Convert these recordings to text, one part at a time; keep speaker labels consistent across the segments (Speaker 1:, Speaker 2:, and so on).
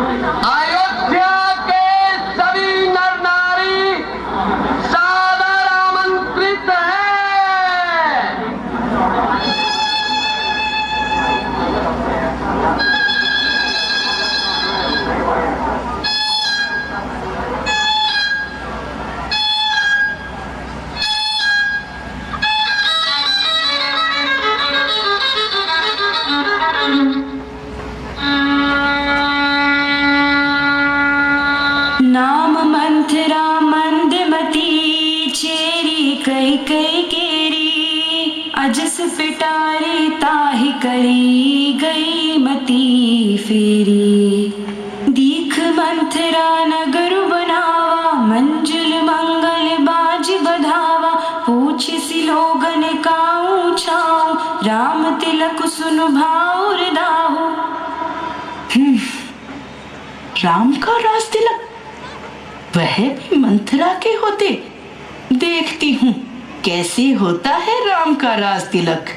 Speaker 1: अयोध्या के कई केरी अजस पिटारी ताहि करी गई मती फेरी। दीख मंथरा नगर बनावा मंजुल मंगल बाज बधावा। पूछ सी लोगन काऊ छाऊ राम तिलक सुन भाउर दाहू।
Speaker 2: राम का राज तिलक, वह भी मंथरा के होते। देखती हूँ कैसे होता है राम का राज तिलक।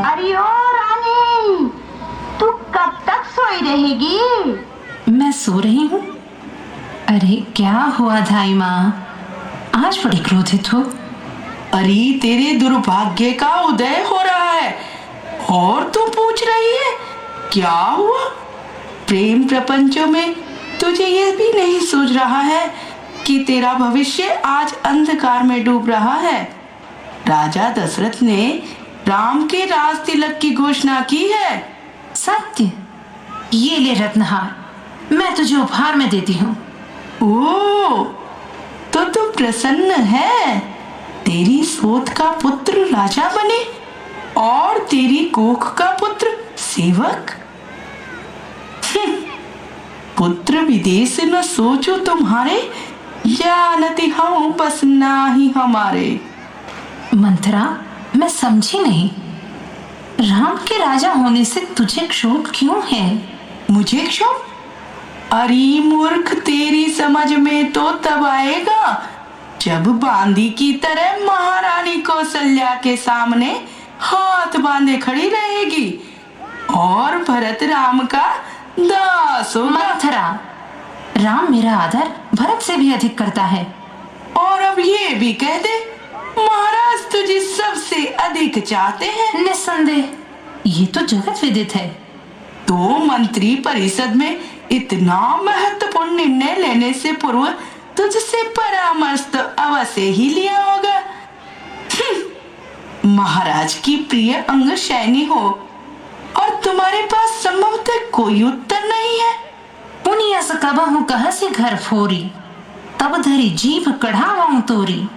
Speaker 3: अरे ओ रानी, तू कब तक सोई रहेगी?
Speaker 1: मैं सो रही हूँ। अरे क्या हुआ धाई माँ, आज बड़ी क्रोधित हो?
Speaker 2: अरे तेरे दुर्भाग्य का उदय हो रहा है और तू पूछ रही है क्या हुआ? प्रेम प्रपंचों में तुझे यह भी नहीं सूझ रहा है कि तेरा भविष्य आज अंधकार में डूब रहा है। राजा दशरथ ने राम के राज तिलक की घोषणा की है।
Speaker 1: सत्य? ये ले रत्नहार, मैं तुझे उपहार में देती हूँ।
Speaker 2: ओ, तो तू प्रसन्न है? तेरी सोत का पुत्र राजा बने और तेरी कोख का पुत्र सेवक। पुत्र विदेश न सोचो तुम्हारे, जानती हूँ बस नाही हमारे।
Speaker 1: मंथरा, मैं समझी नहीं, राम के राजा होने से तुझे क्षोभ क्यों है?
Speaker 2: मुझे क्षोभ? अरे मूर्ख, तेरी समझ में तो तब आएगा जब बांदी की तरह महारानी कौशल्या के सामने हाथ बांधे खड़ी रहेगी और भरत राम का दास होगा।
Speaker 1: मंथरा, राम मेरा आदर भरत से भी अधिक करता है।
Speaker 2: और अब ये भी कह दे, महाराज तुझे सबसे अधिक चाहते हैं।
Speaker 1: निस्संदेह, ये तो जगत विदित है।
Speaker 2: तो मंत्री परिषद में इतना महत्वपूर्ण निर्णय लेने से पूर्व तुझसे परामर्श तो अवश्य ही लिया होगा। महाराज की प्रिय अंग शैनी हो और तुम्हारे पास संभवतः कोई उत्तर नहीं है।
Speaker 1: पुनियस कबहु कहसी घर फोरी, तब धरी जीभ कढ़ावाऊं तोरी।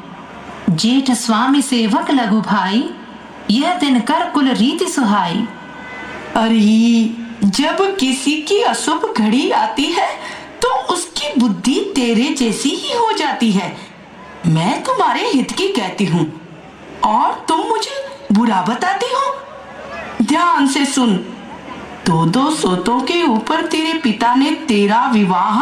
Speaker 1: जेठ स्वामी सेवक लघु भाई, यह दिन कर कुल रीति सुहाई।
Speaker 2: अरे जब किसी की अशुभ घड़ी आती है तो उसकी बुद्धि तेरे जैसी ही हो जाती है। मैं तुम्हारे हित की कहती हूँ और तुम मुझे बुरा बताती हो। ध्यान से सुन, दो सोतों के ऊपर तेरे पिता ने तेरा विवाह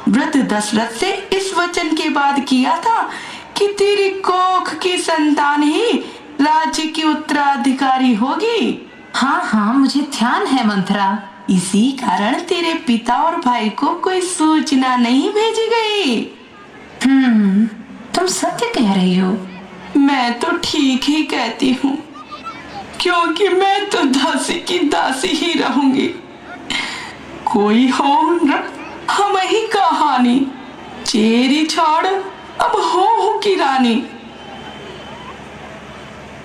Speaker 2: वृद्ध दशरथ से इस वचन के बाद किया था कि तेरी कोख की संतान ही राज्य की उत्तराधिकारी होगी।
Speaker 1: हाँ हाँ, मुझे ध्यान है मंथरा।
Speaker 2: इसी कारण तेरे पिता और भाई को कोई सूचना नहीं भेजी गई।
Speaker 1: तुम सत्य कह रही हो।
Speaker 2: मैं तो ठीक ही कहती हूँ, क्योंकि मैं तो दासी की दासी ही रहूंगी। कोई हो न हम ही कहानी, चेरी छोड़ अब हो की रानी।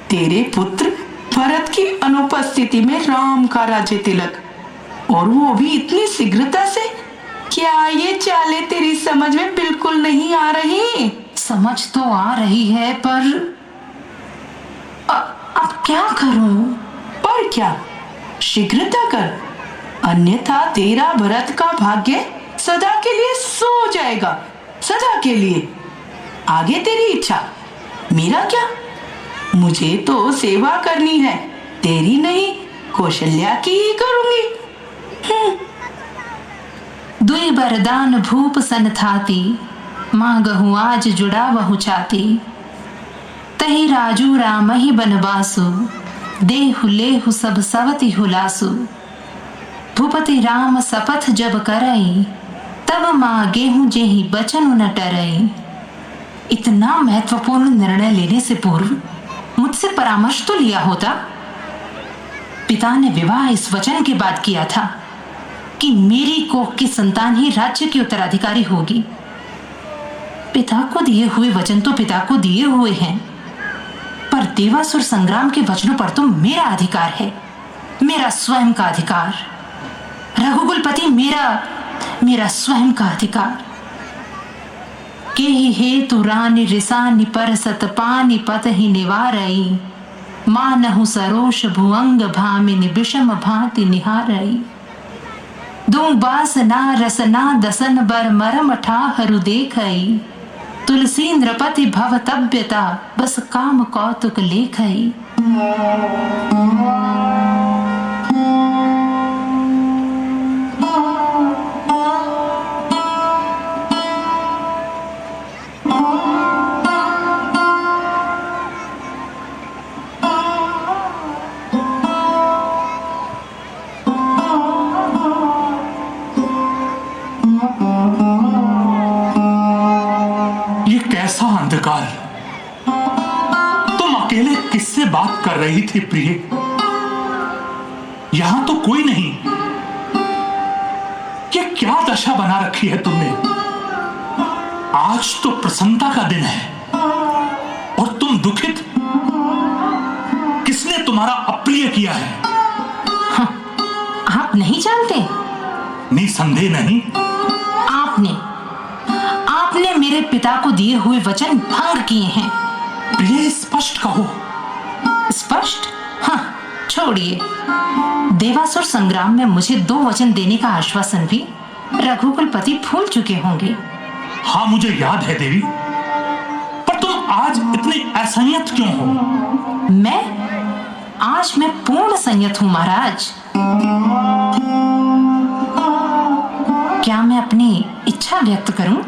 Speaker 2: तेरे पुत्र भरत की अनुपस्थिति में राम का राज्य तिलक, और वो भी इतनी शीघ्रता से। क्या ये चालें तेरी समझ में बिल्कुल नहीं आ रही?
Speaker 1: समझ तो आ रही है, पर अब क्या करूं?
Speaker 2: पर क्या? शीघ्रता कर, अन्यथा तेरा भरत का भाग्य सदा के लिए सो जाएगा, सदा के लिए। आगे तेरी इच्छा, मेरा क्या? मुझे तो सेवा करनी है, तेरी नहीं, कौशल्या की ही करूंगी।
Speaker 1: दुई बरदान भूप सन थाती, मांगहु आज जुड़ा बहु चाती। तही राजू राम ही बनवासु, देहु लेहु सब सवति हुलासु। भूपति राम शपथ जब करई, तब मांगे हूं जेहि बचन न टरई। इतना महत्वपूर्ण निर्णय लेने से पूर्व मुझसे परामर्श तो लिया होता। पिता ने विवाह इस वचन के बाद किया था कि मेरी कोख की संतान ही राज्य की उत्तराधिकारी होगी। पिता को दिए हुए वचन तो पिता को दिए हुए हैं। पर देवासुर संग्राम के वचनों पर तो मेरा अधिकार है, मेरा स्वयं का अधिकार। रघुकुलपति, मेरा स्वयं का अधिकार। के ही हेतु रानी रिसानी परसत पानी पत ही निवारई, मानहु सरोष भुअंग भामिनी विषम भांति निहारई। दूं बासना रसना दसन बर मरम ठाहरु देखई, तुलसी नृपति भवतव्यता बस काम कौतुक लेखई।
Speaker 4: अंधकार, तुम अकेले किससे बात कर रही थी प्रिय? यहां तो कोई नहीं। ये क्या दशा बना रखी है तुमने? आज तो प्रसन्नता का दिन है और तुम दुखित। किसने तुम्हारा अप्रिय किया है?
Speaker 1: हाँ, आप नहीं जानते?
Speaker 4: निसंदेह नहीं।
Speaker 1: आपने मेरे पिता को दिए हुए वचन भंग किए हैं।
Speaker 4: प्रिय, स्पष्ट कहो।
Speaker 1: स्पष्ट? हाँ, छोड़िए। देवासुर संग्राम में मुझे 2 वचन देने का आश्वासन भी रघुकुलपति भूल चुके होंगे।
Speaker 4: हाँ, मुझे याद है देवी, पर तुम आज इतनी असंयत क्यों हो?
Speaker 1: आज मैं पूर्ण संयत हूं महाराज। क्या मैं अपनी इच्छा व्यक्त करूं?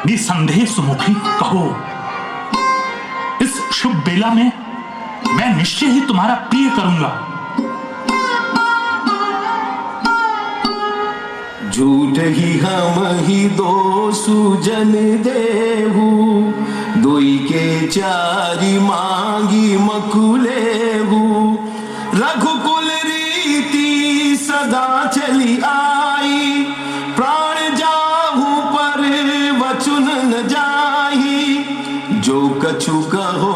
Speaker 4: निसंदेह सुमुखी, कहो। इस शुभ बेला में मैं निश्चय ही तुम्हारा प्रिय करूंगा।
Speaker 5: झूठ ही हम ही 2 सुजन देहु, दोई के 4 मांगी मकुलेहु। रघुकुल रीति सदा चली आई, प्राण जाहु पर वचन न जाही। जो कछु कहो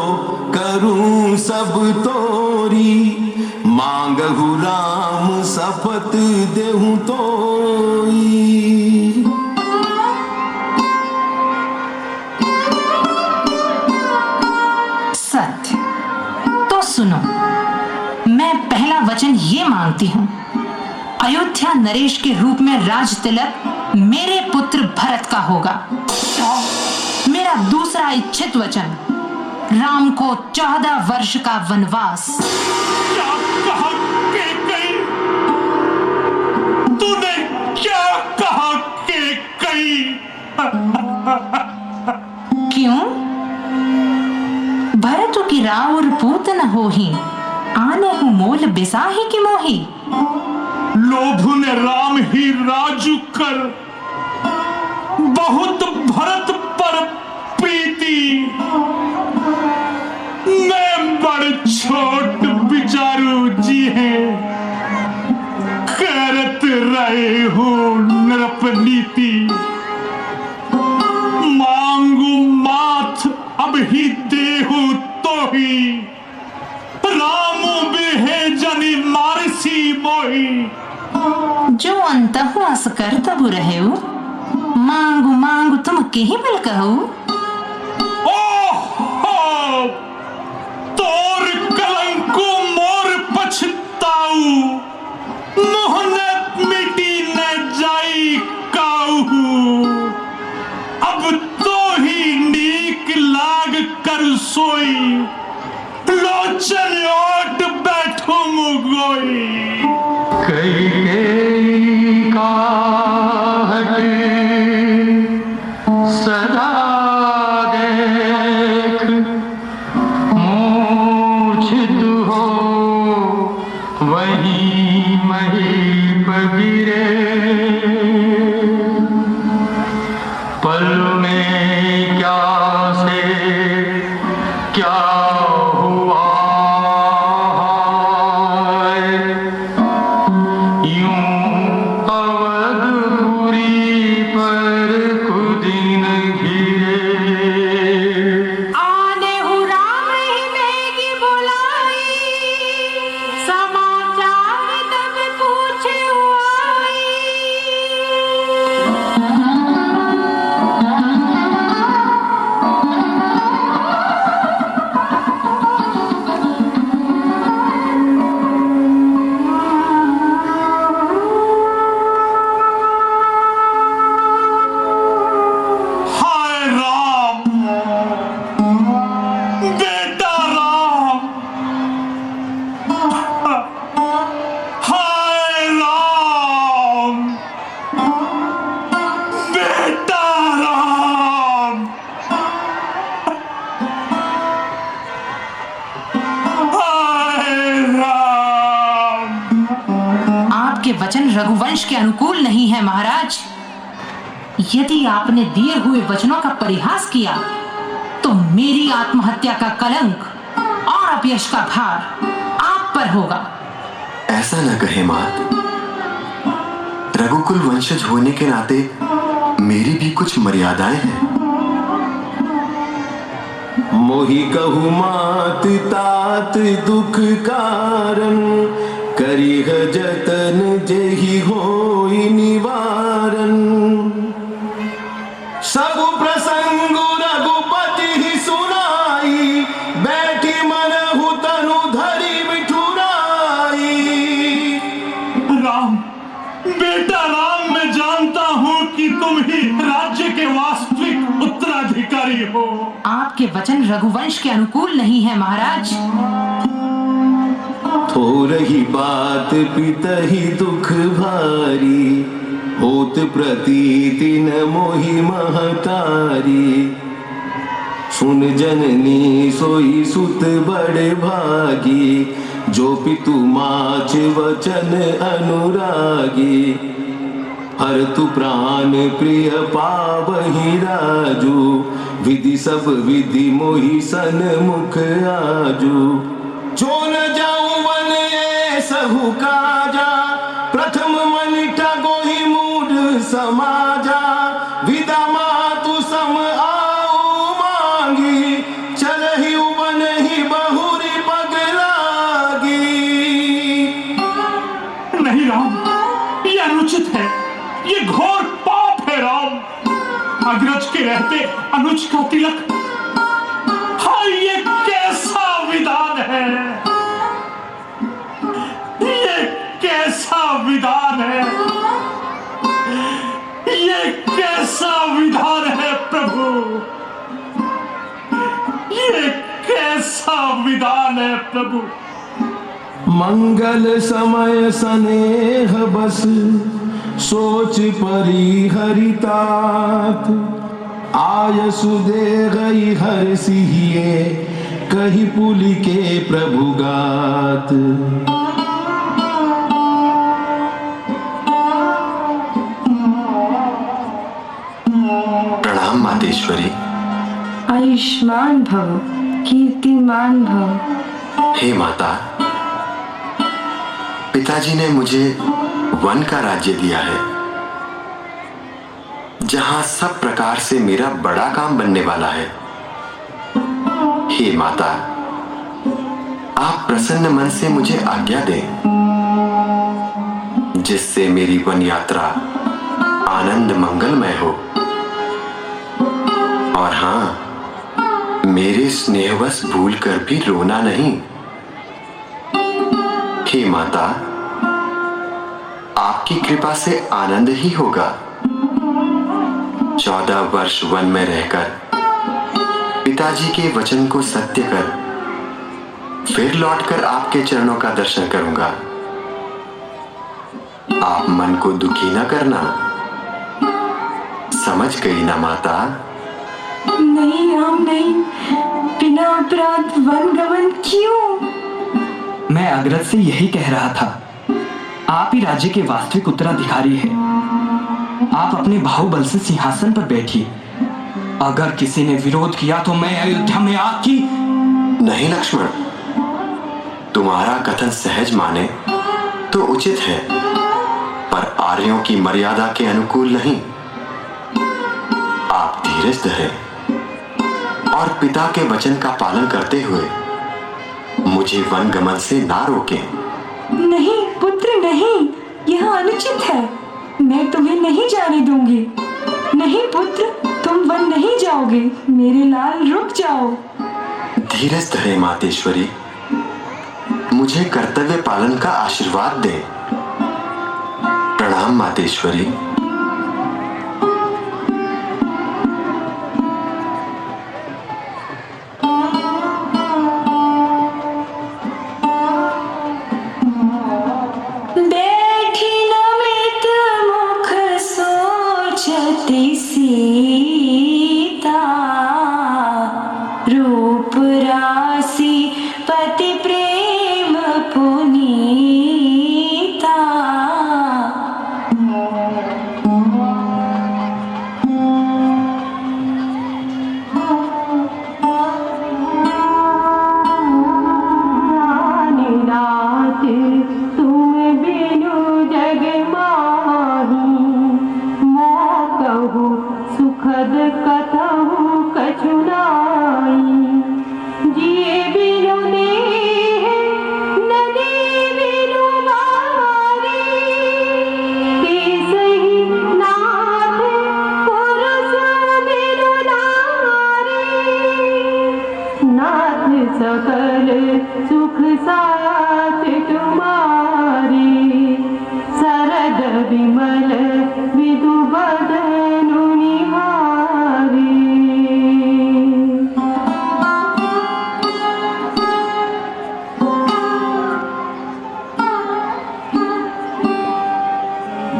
Speaker 5: करूं सब तोरी, मांगहु राम शपथ देहु तोई।
Speaker 1: सत्य तो सुनो, मैं पहला वचन ये मांगती हूं, अयोध्या नरेश के रूप में राज तिलक मेरे पुत्र भरत का होगा। मेरा दूसरा इच्छित वचन, राम को 14 वर्ष का वनवास।
Speaker 4: क्या कहा कैकेयी? तूने क्या कहा कैकेयी?
Speaker 1: क्यों? भरत की राउर पूत न होही, आने हूं मोल बिसाही की मोही।
Speaker 4: लोभ ने राम ही राजू कर, बहुत भरत पर प्रीति। मैं बड़ छोट विचारू जी है, करत रहे हो नृप नीति। मांगू माथ अब ही देहु तो ही, रामू बिहे जनी मारसी मोही।
Speaker 1: जो अंतहु अस कर तबु रहेउ, मांगू मांगू तुम केहि बल कहू।
Speaker 4: ओहो, तोर कलंको मोर पछताऊ, मुँह न मिटी न जाई काऊ। अब तो ही नीक लाग कर सोई, लोचन ओट बैठो मुगोई।
Speaker 5: कैकेयी काहट सदा देख, मूर्छित हो वहीं महीप गिरे। पल में क्या से क्या हुआ,
Speaker 1: आपके वचन रघुवंश के अनुकूल नहीं है महाराज। यदि आपने दिए हुए वचनों का परिहास किया तो मेरी आत्महत्या का कलंक और अपयश का भार आप पर होगा।
Speaker 6: ऐसा न कहे मात। रघुकुल वंशज होने के नाते मेरी भी कुछ मर्यादाएं हैं।
Speaker 7: मोहि कहु मात तात दुख कारण, करिह जतन जेहि होई निवारण। सब प्रसंग रघुपति ही सुनाई, बैठी मनहु तनु धरि बिठुराई।
Speaker 4: राम, बेटा राम, मैं जानता हूं कि तुम ही राज्य के वास्तविक उत्तराधिकारी हो।
Speaker 1: आपके वचन रघुवंश के अनुकूल नहीं है महाराज।
Speaker 7: थोरही बात पितहि दुख भारी, होत प्रतीति न मोहि महतारी। सुन जननी सोई सुत बड़े भागी, जो पितु माच वचन अनुरागी। हर तु प्राण प्रिय पावहि राजू, विधि सब विधि मोहि सन्मुख आजू। जो न जाऊं वन ऐसहु काजा, प्रथम मनिठा गोहि मूढ़ समाजा। विदा मातु सम आऊ मांगी, चलहि वन ही बहुरी पग लागी।
Speaker 4: नहीं राम, ये अनुचित है, ये घोर पाप है राम। अग्रज के रहते अनुज का तिलक, हाँ ये कैसा विधान है, ये कैसा विधान है, ये कैसा विधान है प्रभु, ये कैसा विधान है प्रभु।
Speaker 7: मंगल समय स्नेह बस, सोच परी हरितात। आयसु दे गई हर सिहिए, कही पुलि के प्रभु गात।
Speaker 6: प्रणाम मातेश्वरी।
Speaker 8: आयुष्मान भव, कीर्तिमान भव।
Speaker 6: हे माता, पिताजी ने मुझे वन का राज्य दिया है, जहां सब प्रकार से मेरा बड़ा काम बनने वाला है। हे माता, आप प्रसन्न मन से मुझे आज्ञा दें, जिससे मेरी वन यात्रा आनंद मंगलमय हो। और हां, मेरे स्नेहवश भूल कर भी रोना नहीं। हे माता, आपकी कृपा से आनंद ही होगा। 14 वर्ष वन में रहकर पिताजी के वचन को सत्य कर, फिर लौटकर आपके चरणों का दर्शन करूंगा। आप मन को दुखी न करना, समझ गई ना माता?
Speaker 8: नहीं राम नहीं, बिना अपराध वन गमन क्यों?
Speaker 9: मैं अग्रज से यही कह रहा था। आप ही राज्य के वास्तविक उत्तराधिकारी हैं। आप अपने बाहुबल से सिंहासन पर बैठिए। अगर किसी ने विरोध किया तो मैं अयोध्या में आग की।
Speaker 6: नहीं लक्ष्मण, तुम्हारा कथन सहज माने तो उचित है, पर आर्यों की मर्यादा के अनुकूल नहीं। आप धीरज धरें और पिता के वचन का पालन करते हुए मुझे वन गमन से ना रोकें।
Speaker 8: नहीं पुत्र नहीं, यह अनुचित है। मैं तुम्हें नहीं जाने दूंगी। नहीं पुत्र, तुम वन नहीं जाओगे। मेरे लाल रुक जाओ।
Speaker 6: धीरज धरे मातेश्वरी, मुझे कर्तव्य पालन का आशीर्वाद दें। प्रणाम मातेश्वरी।
Speaker 8: सीता रूप राशि पति प्रेम पुनीता।
Speaker 10: नाथ सकल सुख साथ तुम्हारी, सरद विमल विदु बदनु निहारी।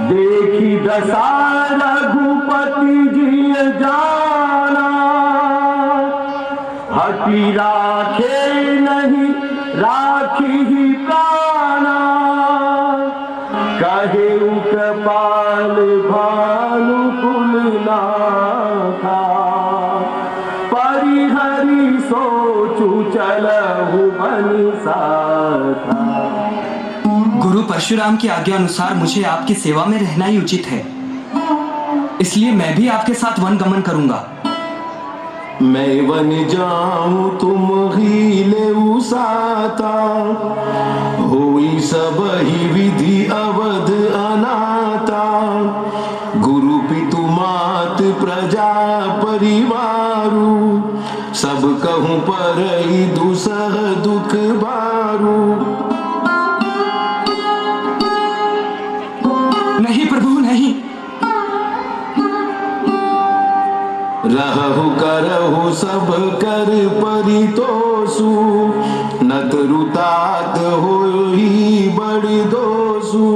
Speaker 7: देखी दशा रघुपति जी जाना, हटी राखे नहीं राखी ही प्राणा। कहे कृपाल भानु कुल नाथा, परिहरि सोचु चलहु बनि साथा।
Speaker 9: गुरु परशुराम की आज्ञा अनुसार मुझे आपकी सेवा में रहना ही उचित है, इसलिए मैं भी आपके साथ वन गमन करूंगा।
Speaker 7: मैं वन जाऊं तुम ही लेऊ साता, होई सब ही विधि अवध अनाता। गुरु पितु मात प्रजा परिवारु, सब कहूं पर ही दुसह दुख बारू।
Speaker 9: नहीं प्रभु नहीं,
Speaker 7: रहु करहु सब कर परितोषु, नत रुतात होई बड़ दोषु।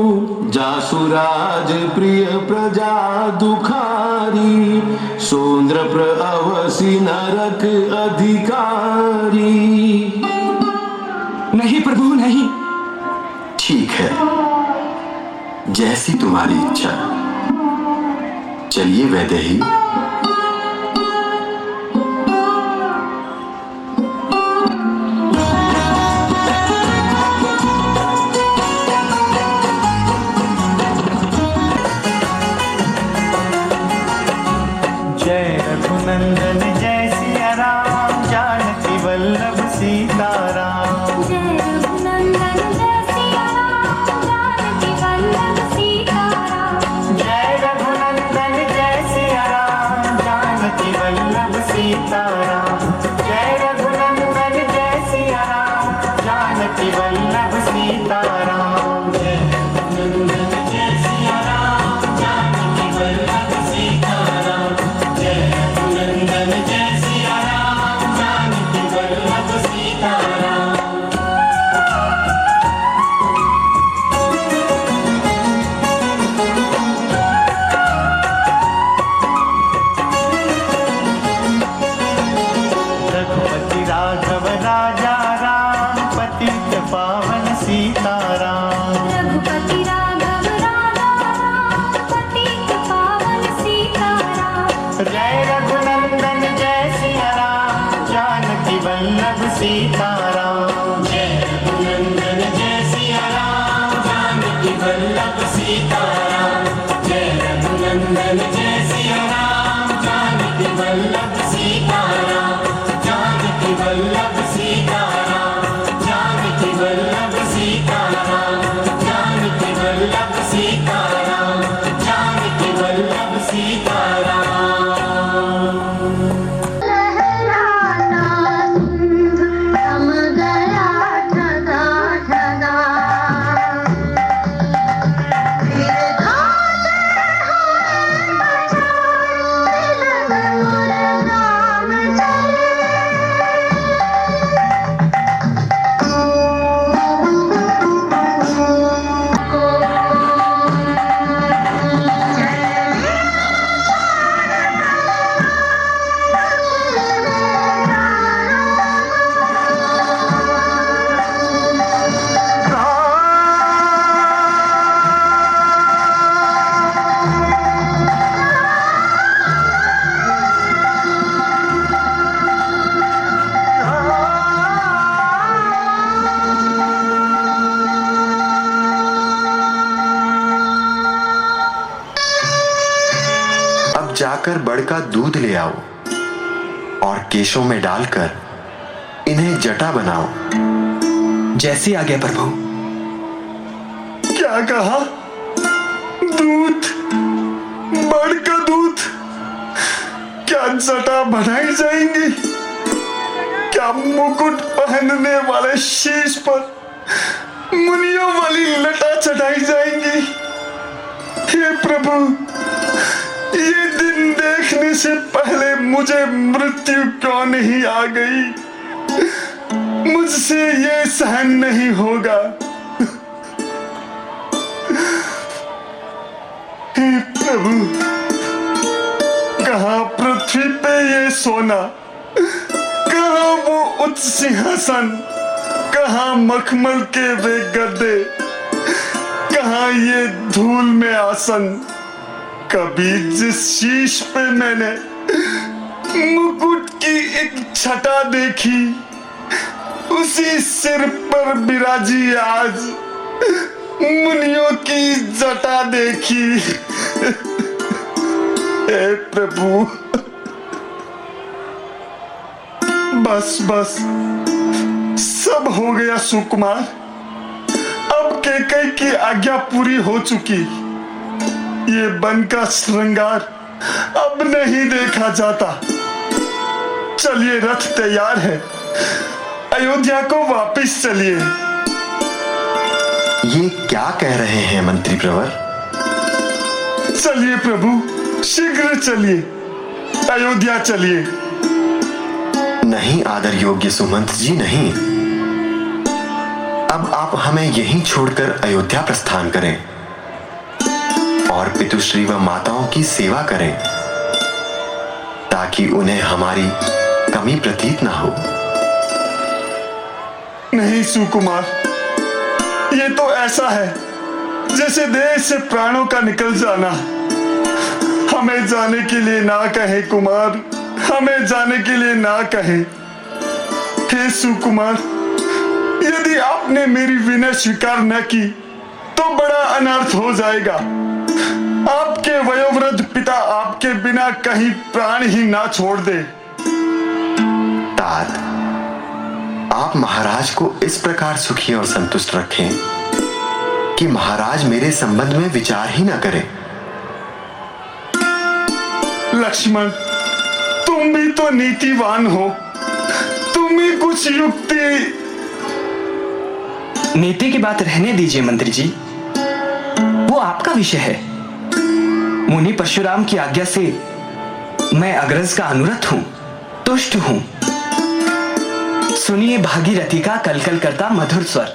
Speaker 7: जासुराज प्रिय प्रजा दुखारी, सोंद्र अवसि नरक अधिकारी।
Speaker 9: नहीं प्रभु नहीं।
Speaker 6: ठीक है, जैसी तुम्हारी इच्छा। चलिए वैदेही।
Speaker 11: जय रघुनंदन जय सिया राम, जानकी वल्लभ सीताराम।
Speaker 12: जय रघुनंदन जय सिया राम, जानकी वल्लभ सीताराम।
Speaker 11: जय रघुनंदन जय सिया राम, जानकी वल्लभ सीताराम। जय रघुनंदन जय सिया राम, जानकी वल्लभ सीताराम। जय रघुनंदन जय सिया राम, जानकी वल्लभ सीताराम। जय रघुनंदन जय सिया राम, जानकी वल्लभ सीताराम। रघुपति राघव राजा राम, पतित पावन सीताराम।
Speaker 12: रघुपति राघव राजा राम, पतित पावन सीताराम।
Speaker 11: जय रघुनंदन जय सिया राम, जानकी वल्लभ सीताराम। जय रघुनंदन जय सिया राम, जानकी वल्लभ सीताराम। जय रघुनंदन जय सिया राम, जानकी वल्लभ सीताराम। जानकी वल्लभ सीताराम, जानकी वल्लभ सीताराम। जानकी वल्लभ सीताराम, जानकी वल्लभ सीताराम।
Speaker 6: जाकर बड़ का दूध ले आओ और केशों में डालकर इन्हें जटा बनाओ।
Speaker 9: जैसी आज्ञा प्रभु।
Speaker 6: क्या कहा? दूध? बड़ का दूध? क्या जटा बनाई जाएंगी?
Speaker 13: क्या मुकुट पहनने वाले शीश पर मुनियों वाली लटा चढ़ाई जाएंगी? हे प्रभु, ये दिन देखने से पहले मुझे मृत्यु क्यों नहीं आ गई? मुझसे ये सहन नहीं होगा। हे प्रभु, कहाँ पृथ्वी पे ये सोना, कहाँ वो उच्च सिंहासन, कहाँ मखमल के वे गद्दे, कहाँ ये धूल में आसन। कभी जिस शीश पे मैंने मुकुट की एक छटा देखी, उसी सिर पर बिराजी आज मुनियों की जटा देखी। हे प्रभु, बस बस सब हो गया सुकुमार। अब कैकेयी की आज्ञा पूरी हो चुकी। ये वन का श्रृंगार अब नहीं देखा जाता। चलिए, रथ तैयार है, अयोध्या को वापस चलिए।
Speaker 6: ये क्या कह रहे हैं मंत्री प्रवर?
Speaker 13: चलिए प्रभु, शीघ्र चलिए, अयोध्या चलिए।
Speaker 6: नहीं आदर योग्य सुमंत जी, नहीं। अब आप हमें यहीं छोड़कर अयोध्या प्रस्थान करें और पितुश्री व माताओं की सेवा करें, ताकि उन्हें हमारी कमी प्रतीत ना हो।
Speaker 13: नहीं सुकुमार, ये तो ऐसा है जैसे देह से प्राणों का निकल जाना। हमें जाने के लिए ना कहे कुमार, हमें जाने के लिए ना कहे। हे सुकुमार, यदि आपने मेरी विनय स्वीकार न की तो बड़ा अनर्थ हो जाएगा। आपके वयोवृद्ध पिता आपके बिना कहीं प्राण ही ना छोड़ दे।
Speaker 6: तात, आप महाराज को इस प्रकार सुखी और संतुष्ट रखें कि महाराज मेरे संबंध में विचार ही ना करें।
Speaker 13: लक्ष्मण, तुम भी तो नीतिवान हो, तुम ही कुछ युक्ति।
Speaker 9: नीति की बात रहने दीजिए मंत्री जी, वो आपका विषय है। मुनि परशुराम की आज्ञा से मैं अग्रज का अनुरक्त हूं, तुष्ट हूं। सुनिए भागीरथी का कलकल करता मधुर स्वर।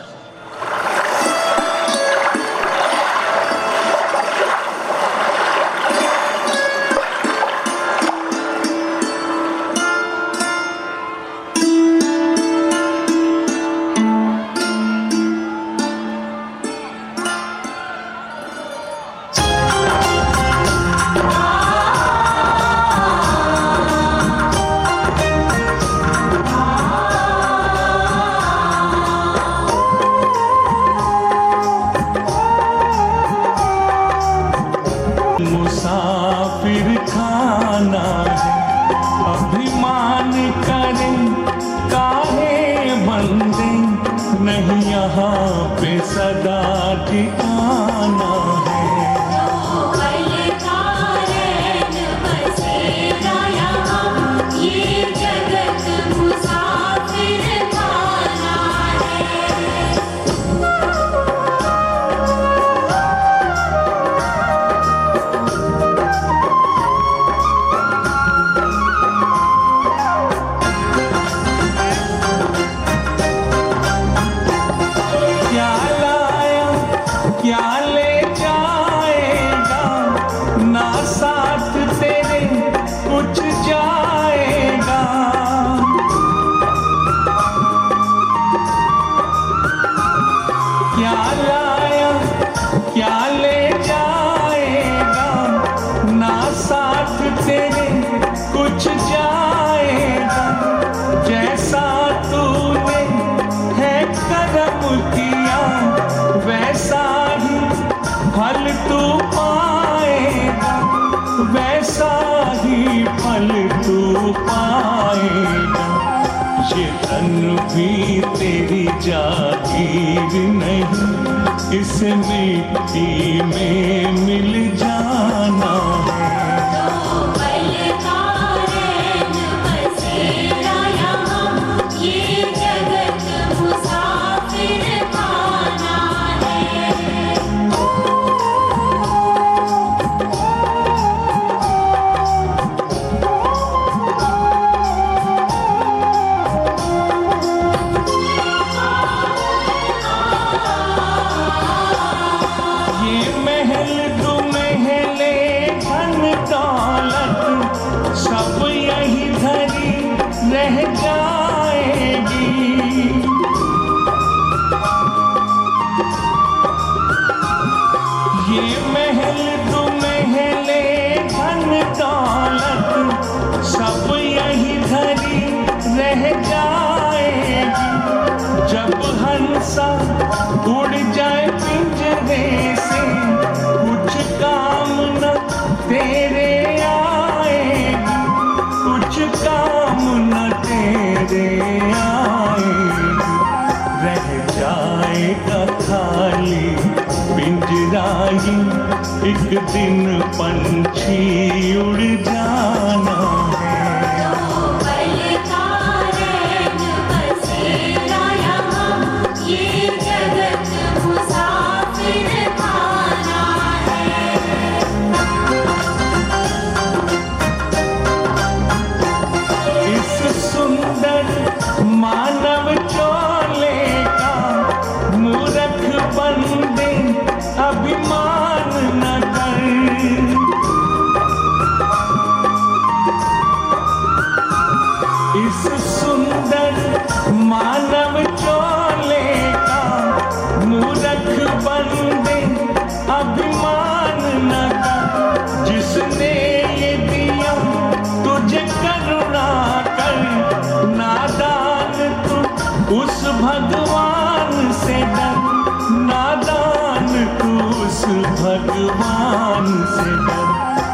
Speaker 14: मुसाफिर खाना है, अभिमान करें काहे बंदे, नहीं यहाँ पे सदा ठिकाना है। क्या ले जाएगा, ना साथ तेरे कुछ जाएगा। क्या लाया, क्या ले जाएगा, ना साथ तेरे कुछ जाएगा। जैसा तूने है कर्म किया, वैसा फल तू पाएगा, वैसा ही फल तू पाएगा। ये धन भी तेरी जागीर नहीं, इस मिट्टी में मिल जाना है। रहेगा खाली पिंजरा ये, एक दिन पंछी उड़ जाना है। मानव चोले का मूर्ख बंदे अभिमान न कर। इस सुंदर मानव चोले का मूर्ख बंदे अभिमान न कर। जिसने ये दिया तुझे करुणा कर, नादान तू उस भगवान से डर, नादान तू उस भगवान से डर।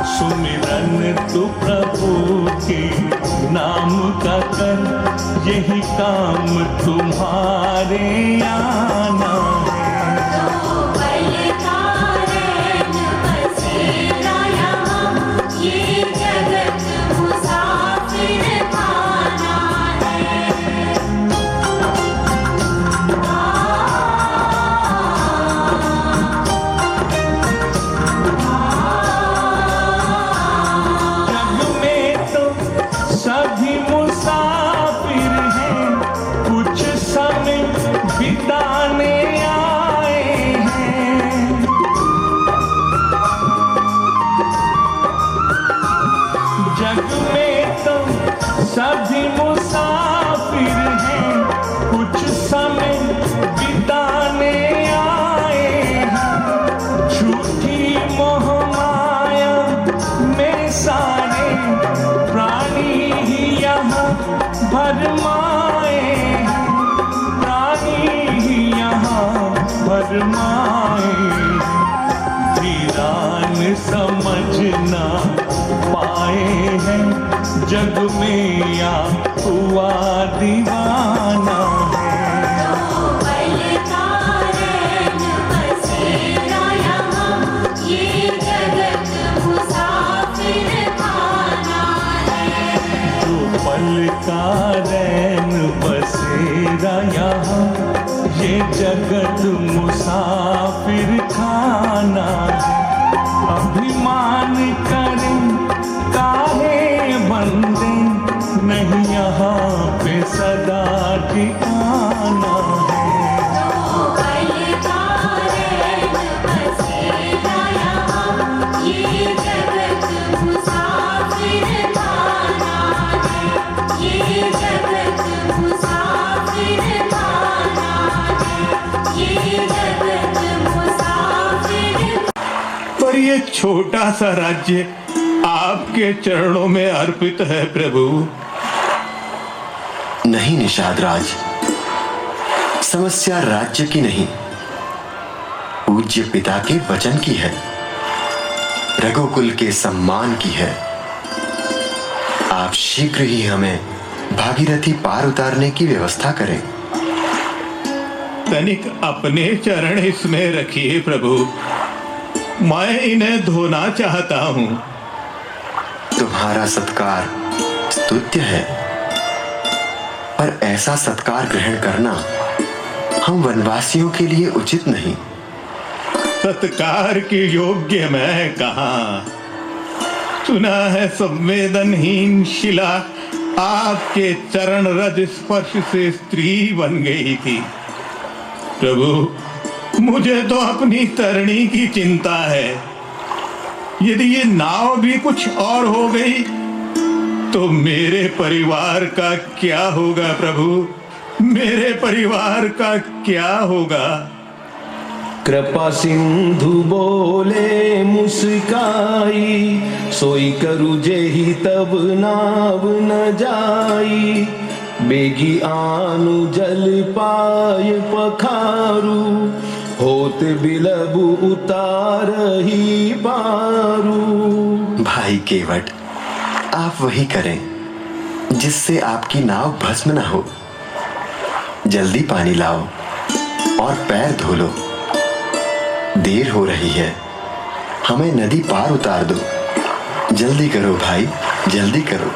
Speaker 14: सुमिरन तू प्रभु के नाम का कर, यही काम तुम्हारे आना है। सभी मुसाफिर हैं, कुछ समय बिताने आए हैं। झूठी मोह माया में सारे प्राणी ही यहाँ भरमाए हैं, प्राणी ही यहाँ भरमाए हैं। धीरान समझना पाए हैं, जग में या हुआ दीवाना है। जो पल का रैन बसेरा यहाँ, ये जगत मुसाफिर खाना है। अभिमान करें काहे बंदे, नहीं यहाँ पे सदा ठिकाना है।
Speaker 13: पर ये छोटा सा राज्य आपके चरणों में अर्पित है प्रभु।
Speaker 6: नहीं निषाद राज, समस्या राज्य की नहीं, पूज्य पिता के वचन की है, रघुकुल के सम्मान की है। आप शीघ्र ही हमें भागीरथी पार उतारने की व्यवस्था करें।
Speaker 13: तनिक अपने चरण इसमें रखिए प्रभु, मैं इन्हें धोना चाहता हूं।
Speaker 6: तुम्हारा सत्कार स्तुत्य है, पर ऐसा सत्कार ग्रहण करना हम वनवासियों के लिए उचित नहीं।
Speaker 13: सत्कार के योग्य मैं कहाँ? सुना है संवेदनहीन शिला आपके चरण रज स्पर्श से स्त्री बन गई थी। प्रभु, मुझे तो अपनी तरणी की चिंता है। यदि ये नाव भी कुछ और हो गई तो मेरे परिवार का क्या होगा प्रभु? मेरे परिवार का क्या होगा?
Speaker 7: कृपा सिंधु बोले मुस्काई, सोई करु जेहि तब नाव न जाई। बेगी आनु जल पाय पखारू, होत बिलबु उतार ही पारू।
Speaker 6: भाई केवट, आप वही करें जिससे आपकी नाव भस्म न हो। जल्दी पानी लाओ। और पैर धो लो। देर हो रही है, हमें नदी पार उतार दो। जल्दी करो भाई, जल्दी करो।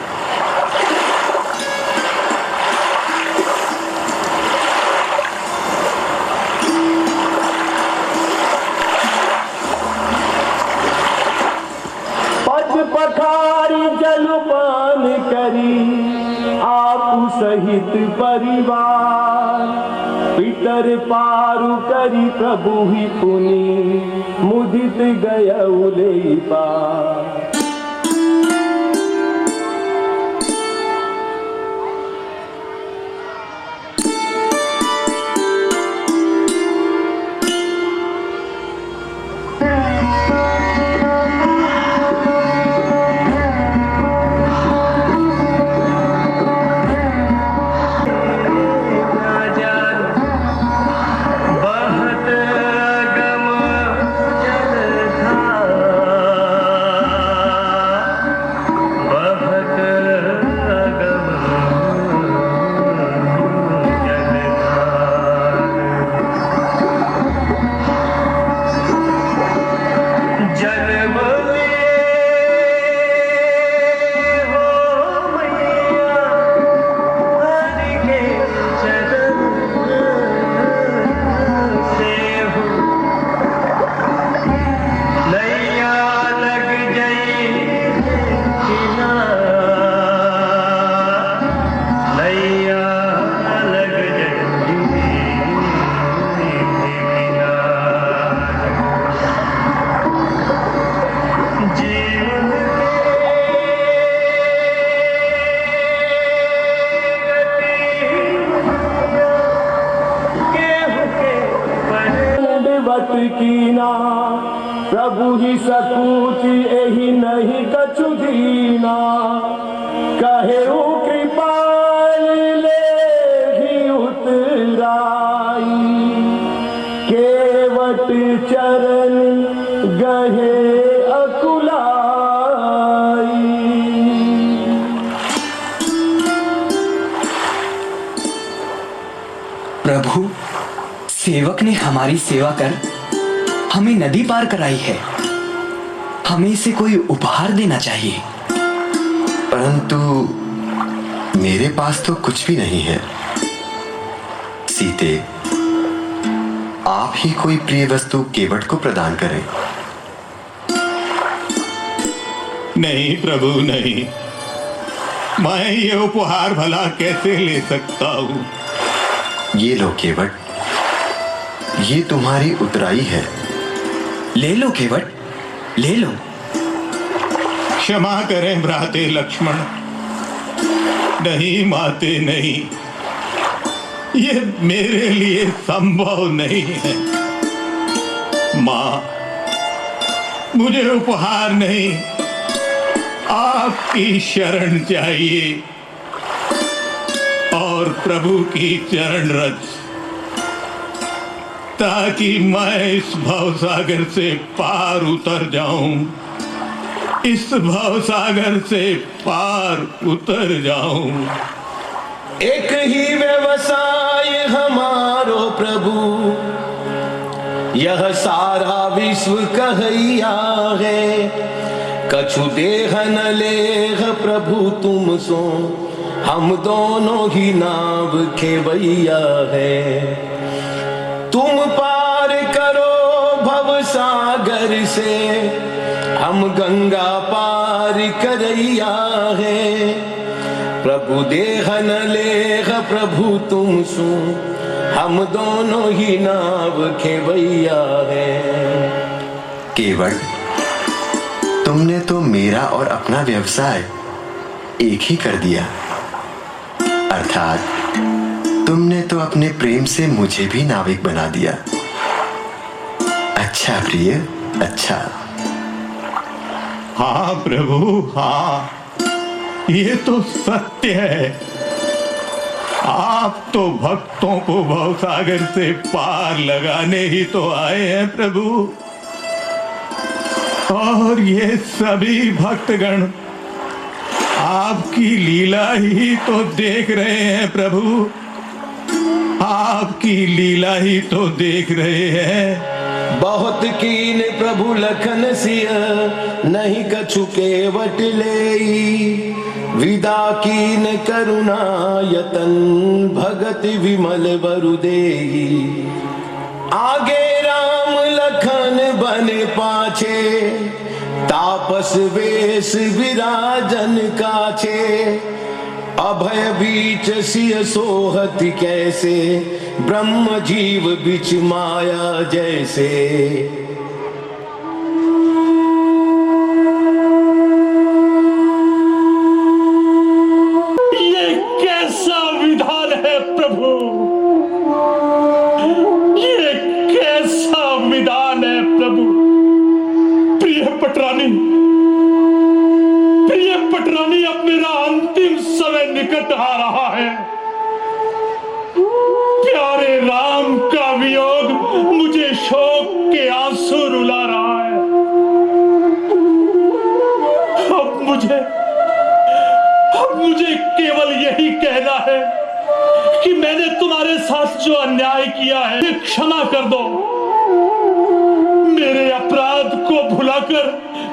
Speaker 7: पद पखारी जलपान करी आपु सहित परिवार, पितर पारु करी प्रभु ही पुनि मुदित गयउले पार। कीना प्रभु ही सकूच एहि नहीं कछु दीना, कहे कृपाल ले भी उतराई, केवट चरण गहे अकुलाई।
Speaker 9: प्रभु, सेवक ने हमारी सेवा कर हमें नदी पार कराई है। हमें इसे कोई उपहार देना चाहिए।
Speaker 6: परंतु मेरे पास तो कुछ भी नहीं है। सीते, आप ही कोई प्रिय वस्तु केवट को प्रदान करें।
Speaker 4: नहीं प्रभु, नहीं। मैं ये उपहार भला कैसे ले सकता हूँ?
Speaker 6: ये लो केवट, ये तुम्हारी उतराई है।
Speaker 9: ले लो केवट, ले लो।
Speaker 4: क्षमा करें भ्राते लक्ष्मण। नहीं माते, नहीं, ये मेरे लिए संभव नहीं है। माँ, मुझे उपहार नहीं, आपकी शरण चाहिए और प्रभु की चरण रज, ताकि मैं इस भवसागर से पार उतर जाऊं, इस भवसागर से पार उतर जाऊं।
Speaker 7: एक ही व्यवसाय हमारो प्रभु, यह सारा विश्व कहैया है। कछु देह न लेह प्रभु तुम सो, हम दोनों ही नाव खेवैया है। तुम पार करो भव सागर से, हम गंगा पार करैया है। प्रभु देह न लेह प्रभु तुम सु, हम दोनों ही नाव खेवैया है।
Speaker 6: केवट, तुमने तो मेरा और अपना व्यवसाय एक ही कर दिया। अर्थात तुमने तो अपने प्रेम से मुझे भी नाविक बना दिया। अच्छा प्रिय, अच्छा।
Speaker 4: हाँ प्रभु, हाँ, ये तो सत्य है। आप तो भक्तों को भवसागर से पार लगाने ही तो आए हैं प्रभु। और ये सभी भक्तगण आपकी लीला ही तो देख रहे हैं प्रभु।
Speaker 14: आपकी लीला ही तो देख रहे हैं।
Speaker 7: बहुत कीन प्रभु लखन सिय नहीं कछु केवट लेई, विदा कीन करुणा यतन भगत विमल बरु देई। आगे राम लखन बन पाछे, तापस वेश विराजन काछे। अभय बीच सिय सोहत कैसे, ब्रह्म जीव बिच माया जैसे।
Speaker 4: ये कैसा विधान है प्रभु, ये कैसा विधान है प्रभु। प्रिय पटरानी, प्रिय पटरानी, अब मेरा अंतिम समय निकट आ रहा है। प्यारे राम का वियोग मुझे शोक के आंसू रुला रहा है। अब मुझे केवल यही कहना है कि मैंने तुम्हारे साथ जो अन्याय किया है क्षमा कर दो। मेरे अपराध को भुलाकर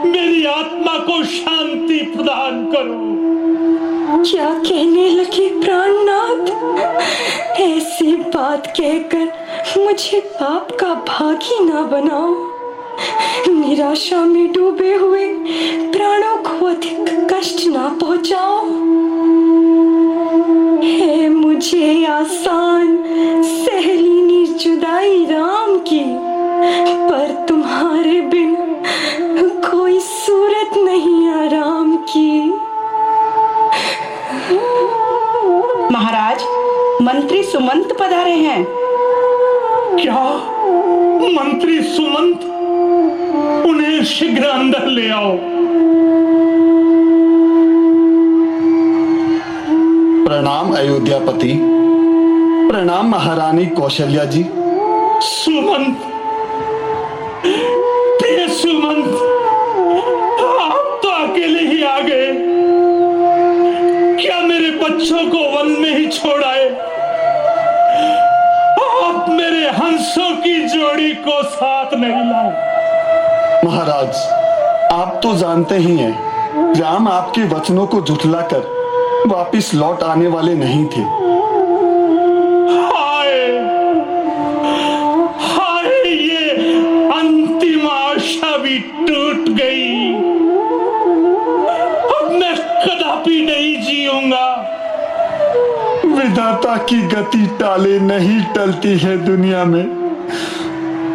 Speaker 4: मेरी आत्मा को शांति प्रदान करो।
Speaker 8: क्या कहने लगे प्राणनाथ, ऐसी बात कहकर मुझे पाप का भागी ना बनाओ। निराशा में डूबे हुए प्राणों को अधिक कष्ट ना पहुंचाओ। है मुझे आसान सहेली जुदाई राम की, पर तुम्हारे बिन कोई सूरत नहीं आराम की।
Speaker 2: महाराज, मंत्री सुमंत पधारे हैं।
Speaker 4: क्या मंत्री सुमंत? उन्हें शीघ्र अंदर ले आओ।
Speaker 13: प्रणाम अयोध्यापति, प्रणाम महारानी कौशल्या जी।
Speaker 4: सुमंत, प्रिय सुमंत, आप तो अकेले ही आ गए। क्या मेरे बच्चों को वन में ही छोड़ आए? आप मेरे हंसों की जोड़ी को साथ नहीं लाए।
Speaker 13: महाराज, आप तो जानते ही हैं, राम आपके वचनों को झुठलाकर वापिस लौट आने वाले नहीं थे।
Speaker 4: हाय हाय, ये अंतिम आशा भी टूट गई। अब मैं कदापि नहीं जीऊंगा।
Speaker 13: विधाता की गति टाले नहीं टलती है दुनिया में।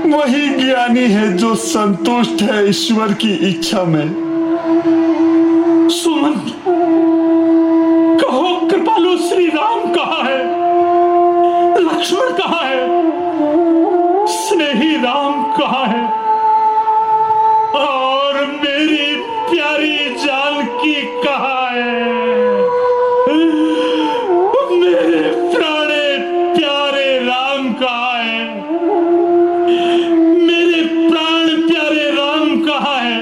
Speaker 13: वही ज्ञानी है जो संतुष्ट है ईश्वर की इच्छा में।
Speaker 4: सुमंत, कहो कृपालु श्री राम कहाँ है? लक्ष्मण कहाँ है? स्नेही राम कहाँ है? और मेरी प्यारी जानकी कहाँ है? मेरे प्राणे प्यारे राम कहाँ है? मेरे प्राण प्यारे राम कहाँ है?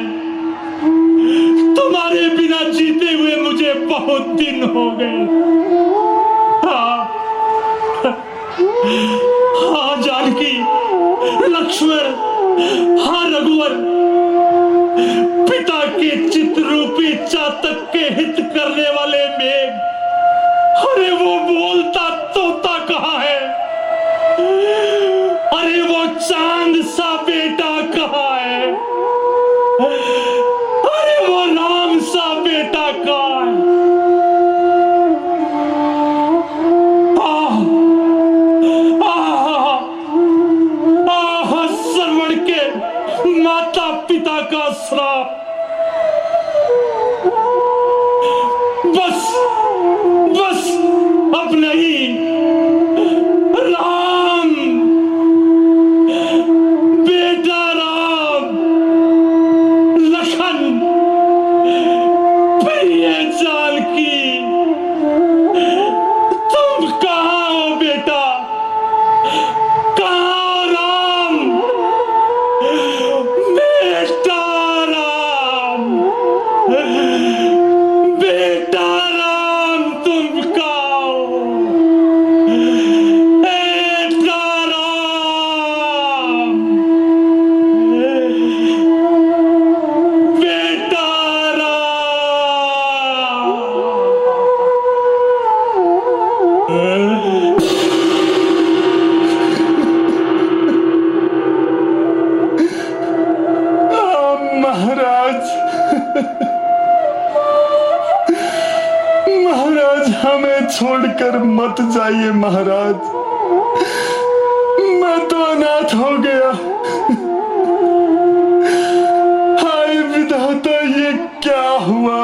Speaker 4: तुम्हारे बिना जीते हुए मुझे बहुत दिन हो गए। हाँ जानकी, लक्ष्मण, हाँ रघुवर, पिता के चित्रूपी चातक के हित करने वाले मेघ, अरे वो बोलता तोता कहाँ है? अरे वो चांद सा बेटा कहाँ है? अरे वो राम सा बेटा कहाँ है? श्रवण के माता पिता का श्राप।
Speaker 13: छोड़कर मत जाइए महाराज, मैं तो अनाथ हो गया। हाय विधाता, ये क्या हुआ?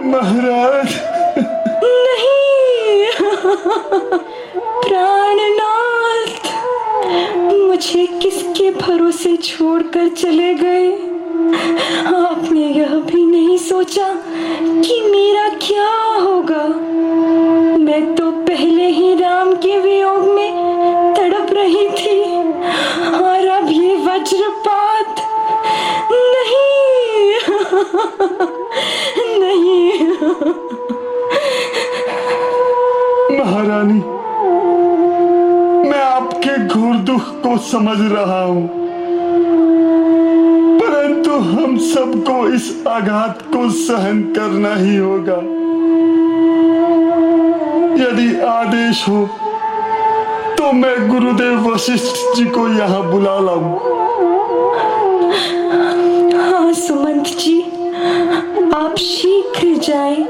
Speaker 13: महाराज
Speaker 8: नहीं, प्राणनाथ, मुझे किसके भरोसे छोड़कर चले गए? आपने यह भी नहीं सोचा कि मेरा क्या होगा। मैं तो पहले ही राम के वियोग में तड़प रही थी, और अब ये वज्रपात। नहीं, नहीं।
Speaker 13: महारानी, मैं आपके घोर दुख को समझ रहा हूं, परंतु हम सबको इस आघात को सहन करना ही होगा। यदि आदेश हो तो मैं गुरुदेव वशिष्ठ जी को यहाँ बुला लाऊं।
Speaker 8: हाँ सुमंत जी, आप शीघ्र जाएं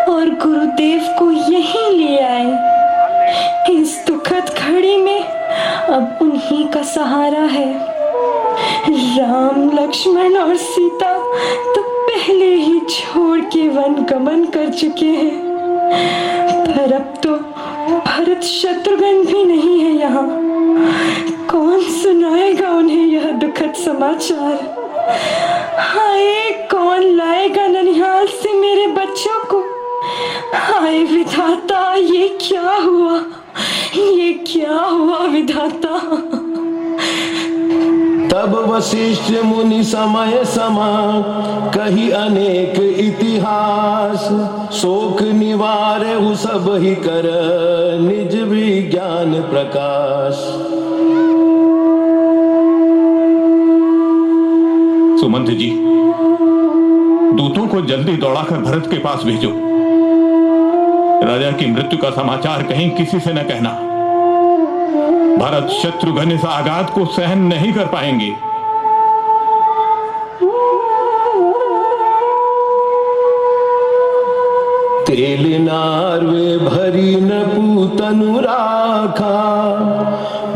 Speaker 8: और गुरुदेव को यहीं ले आए। इस दुखद घड़ी में अब उन्हीं का सहारा है। राम, लक्ष्मण और सीता तो पहले ही छोड़ के वन गमन कर चुके हैं, पर अब तो भरत शत्रुघ्न भी नहीं है यहाँ। कौन सुनाएगा उन्हें यह दुखद समाचार? हाय, कौन लाएगा ननिहाल से मेरे बच्चों को? हाय विधाता, ये क्या हुआ? ये क्या हुआ विधाता?
Speaker 7: तब वशिष्ठ मुनि समय समा कही अनेक इतिहास, शोक निवारे सब ही कर निज विज्ञान प्रकाश।
Speaker 14: सुमंत जी, दूतों को जल्दी दौड़ाकर भरत के पास भेजो। राजा की मृत्यु का समाचार कहीं किसी से न कहना। भरत शत्रुघ्न इस आघात को सहन नहीं कर पाएंगे।
Speaker 7: तेल नारवे भरी न पूतनु राखा,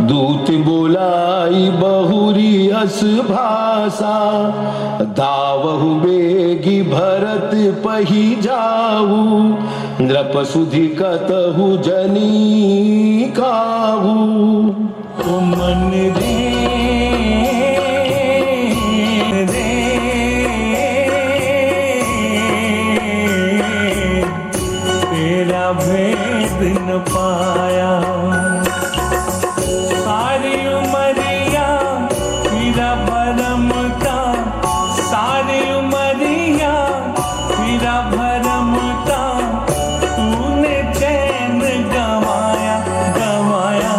Speaker 7: दूत बोलाई बहुरी अस भाषा। दावहु बेगी भरत पही जाऊ, नृप सुधि कतहु जनी काहू। मन रे तेरा भेद न पाया, सारी उमरिया मेरा भरम था, सारी उमरिया मेरा भरम था। तूने चैन गवाया गवाया।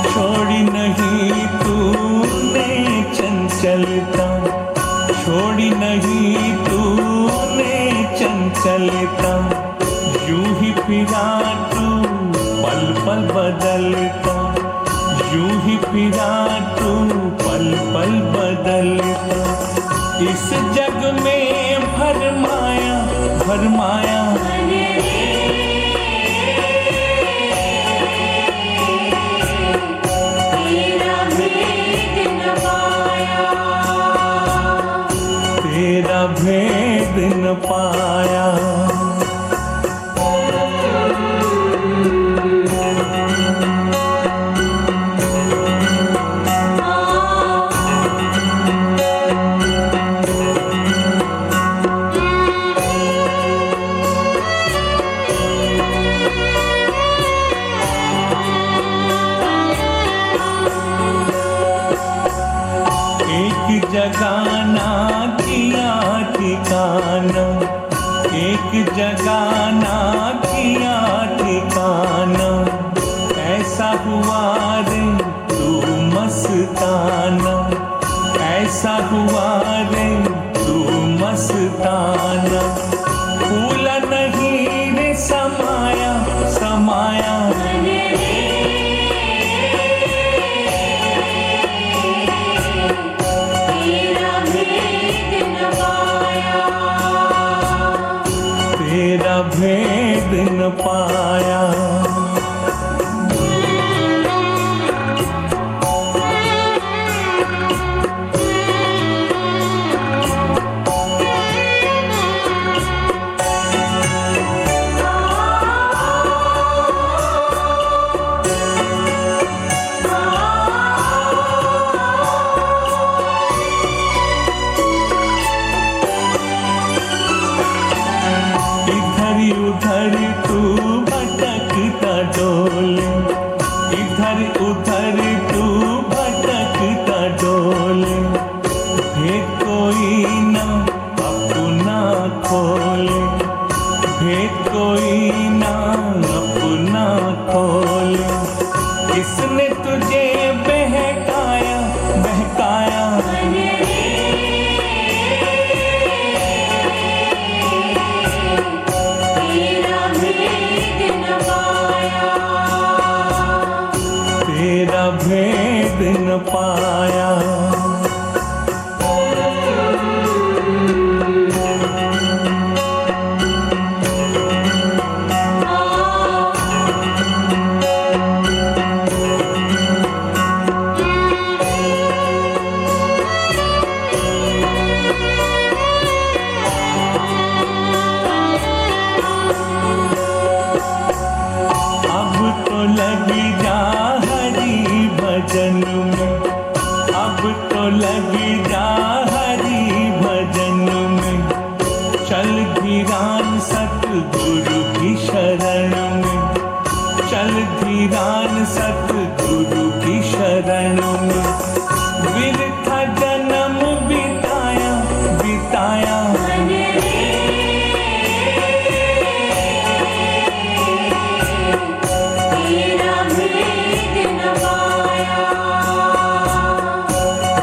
Speaker 7: छोड़ी नहीं तूने चंचलता, छोड़ी नहीं तूने चंचलता। यूं ही फिरा तू पल पल बदलता, यूं ही फिरा तू पल पल बदलता। इस जग में भरमाया भरमाया। तेरा भेद न पाया। जगाना किया ठिकाना, एक जगाना किया ठिकाना, ऐसा हुआ रे तू मस्ताना, ऐसा हुआ रे तू मस्ताना। फूला नहीं रे समाया समाया, तेरा भेद न पाया। उधर तू भटकता डोले, इधर उधर तू भटकता डोले, हे कोई ना अपना खोले, हे कोई ना अपना खोले। किसने तुझे बहकाया बहकाया, तेरा भेद न पाया। अब तो लगी जा हरि भजन में, अब तो लगी जा हरि भजन में, चल धीरान सतगुरु की शरण में, चल धीरान सतगुरु की शरण में। बिरथा जन्म बिताया बिताया,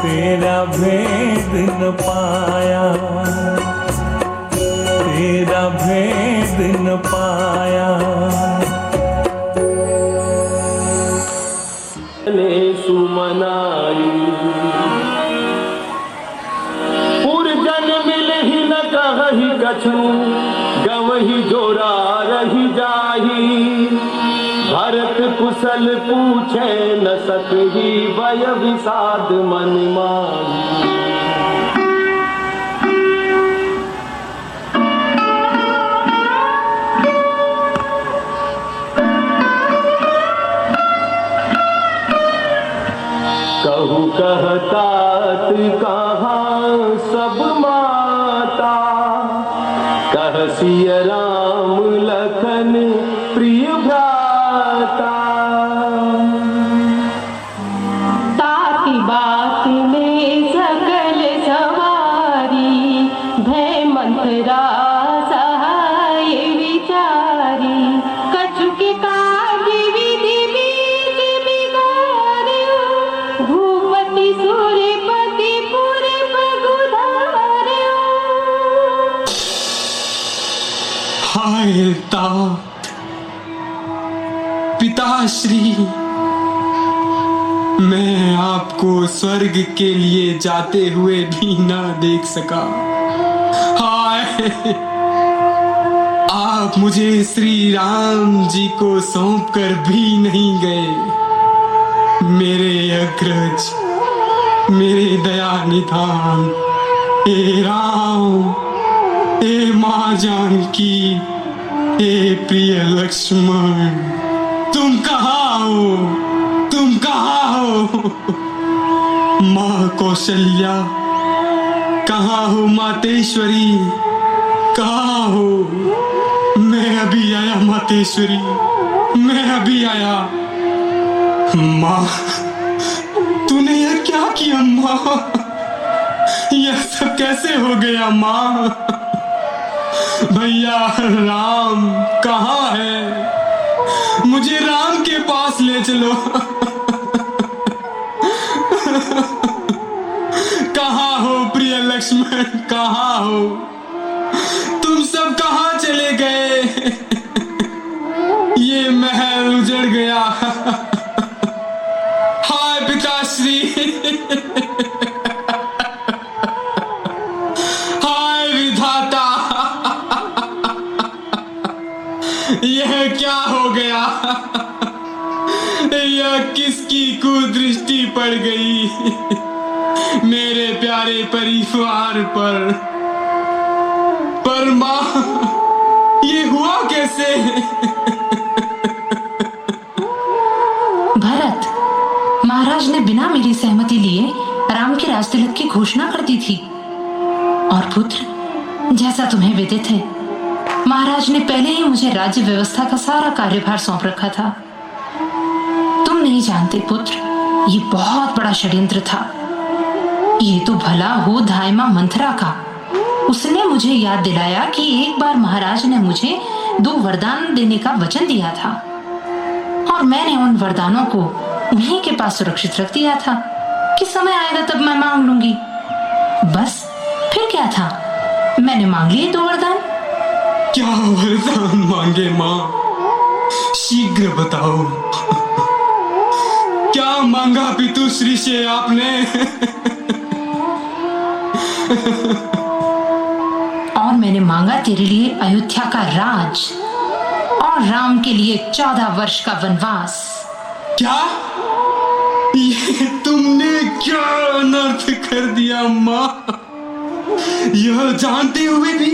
Speaker 7: तेरा भेद न पाया, तेरा भेद न पाया।
Speaker 15: सुमनाई पुरजन मिले ही न कही कछु, गवही जोरा रही जाही। भरत कुशल पूछे न सकही, भय विषाद मन माही। कहू कहतात कहाँ सब माता, कह सिय राम लखन प्रिय भ्राता।
Speaker 10: ताती बात में सकल सवारी, भय मंत्रा सहाय विचारी। कछु के कार्य विधि बीज बिगाड़्यो, भूपति सूर्यपति पुर पगुधार्यो।
Speaker 9: हाय तात पिताश्री, मैं आपको स्वर्ग के लिए जाते हुए भी ना देख सका। हाय, आप मुझे श्री राम जी को सौंप कर भी नहीं गए। मेरे अग्रज, मेरे दया निधान, हे राम, हे माँ जानकी, हे प्रिय लक्ष्मण, तुम कहाँ हो? तुम कहाँ हो? माँ कौशल्या, कहाँ हो मातेश्वरी? कहाँ हो? मैं अभी आया मातेश्वरी, मैं अभी आया। माँ, तूने यह क्या किया माँ? यह सब कैसे हो गया माँ? भैया राम कहाँ है? मुझे राम के पास ले चलो। कहाँ हो प्रिय लक्ष्मण, कहाँ हो? तुम सब कहाँ चले गए? ये महल उजड़ गया। हाय पिताश्री, हाय विधाता, यह क्या हो गया? यह किसकी कुदृष्टि पड़ गई मेरे प्यारे परिवार पर? पर माँ, ये हुआ कैसे?
Speaker 1: भरत, महाराज ने बिना मेरी सहमति लिए राम के राजतिलक की घोषणा कर दी थी। और पुत्र, जैसा तुम्हें विदित है, महाराज ने पहले ही मुझे राज्य व्यवस्था का सारा कार्यभार सौंप रखा था। तुम नहीं जानते पुत्र, ये बहुत बड़ा षड्यंत्र था। ये तो भला हो धायमा मंथरा का। उसने मुझे याद दिलाया कि एक बार महाराज ने मुझे 2 वरदान देने का वचन दिया था और मैंने उन वरदानों को उन्हीं के पास सुरक्षित रख दिया था कि समय आएगा तब मैं मांग लूंगी। बस फिर क्या था, मैंने मांग लिए 2 वरदान।
Speaker 9: क्या वरदान मांगे माँ? शीघ्र बताओ। क्या मांगा पितुश्री से आपने?
Speaker 1: और मैंने मांगा तेरे लिए अयोध्या का राज और राम के लिए 14 वर्ष का वनवास।
Speaker 9: क्या? ये तुमने क्या अनर्थ कर दिया माँ? यह जानते हुए भी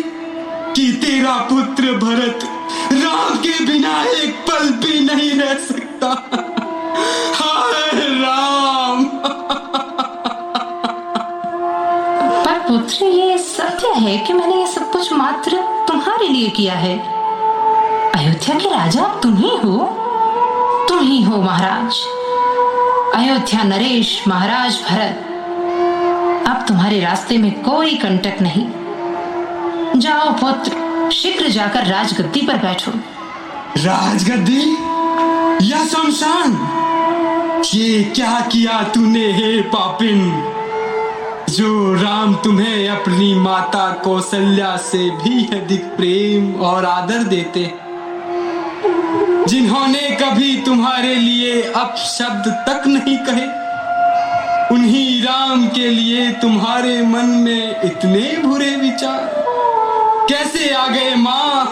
Speaker 9: कि तेरा पुत्र भरत राम के बिना एक पल भी नहीं रह सकता। हाय राम!
Speaker 1: पर पुत्र, ये सत्य है कि मैंने ये सब कुछ मात्र तुम्हारे लिए किया है। अयोध्या के राजा तुम ही हो महाराज। अयोध्या नरेश, महाराज भरत, अब तुम्हारे रास्ते में कोई कंटक नहीं। जाओ पुत्र, शीघ्र जाकर राजगद्दी पर बैठो।
Speaker 9: राजगद्दी या शमशान? ये क्या किया तूने हे पापिन? जो राम तुम्हें अपनी माता कौशल्या से भी अधिक प्रेम और आदर देते, जिन्होंने कभी तुम्हारे लिए अपशब्द तक नहीं कहे, उन्हीं राम के लिए तुम्हारे मन में इतने बुरे विचार कैसे आ गए माँ?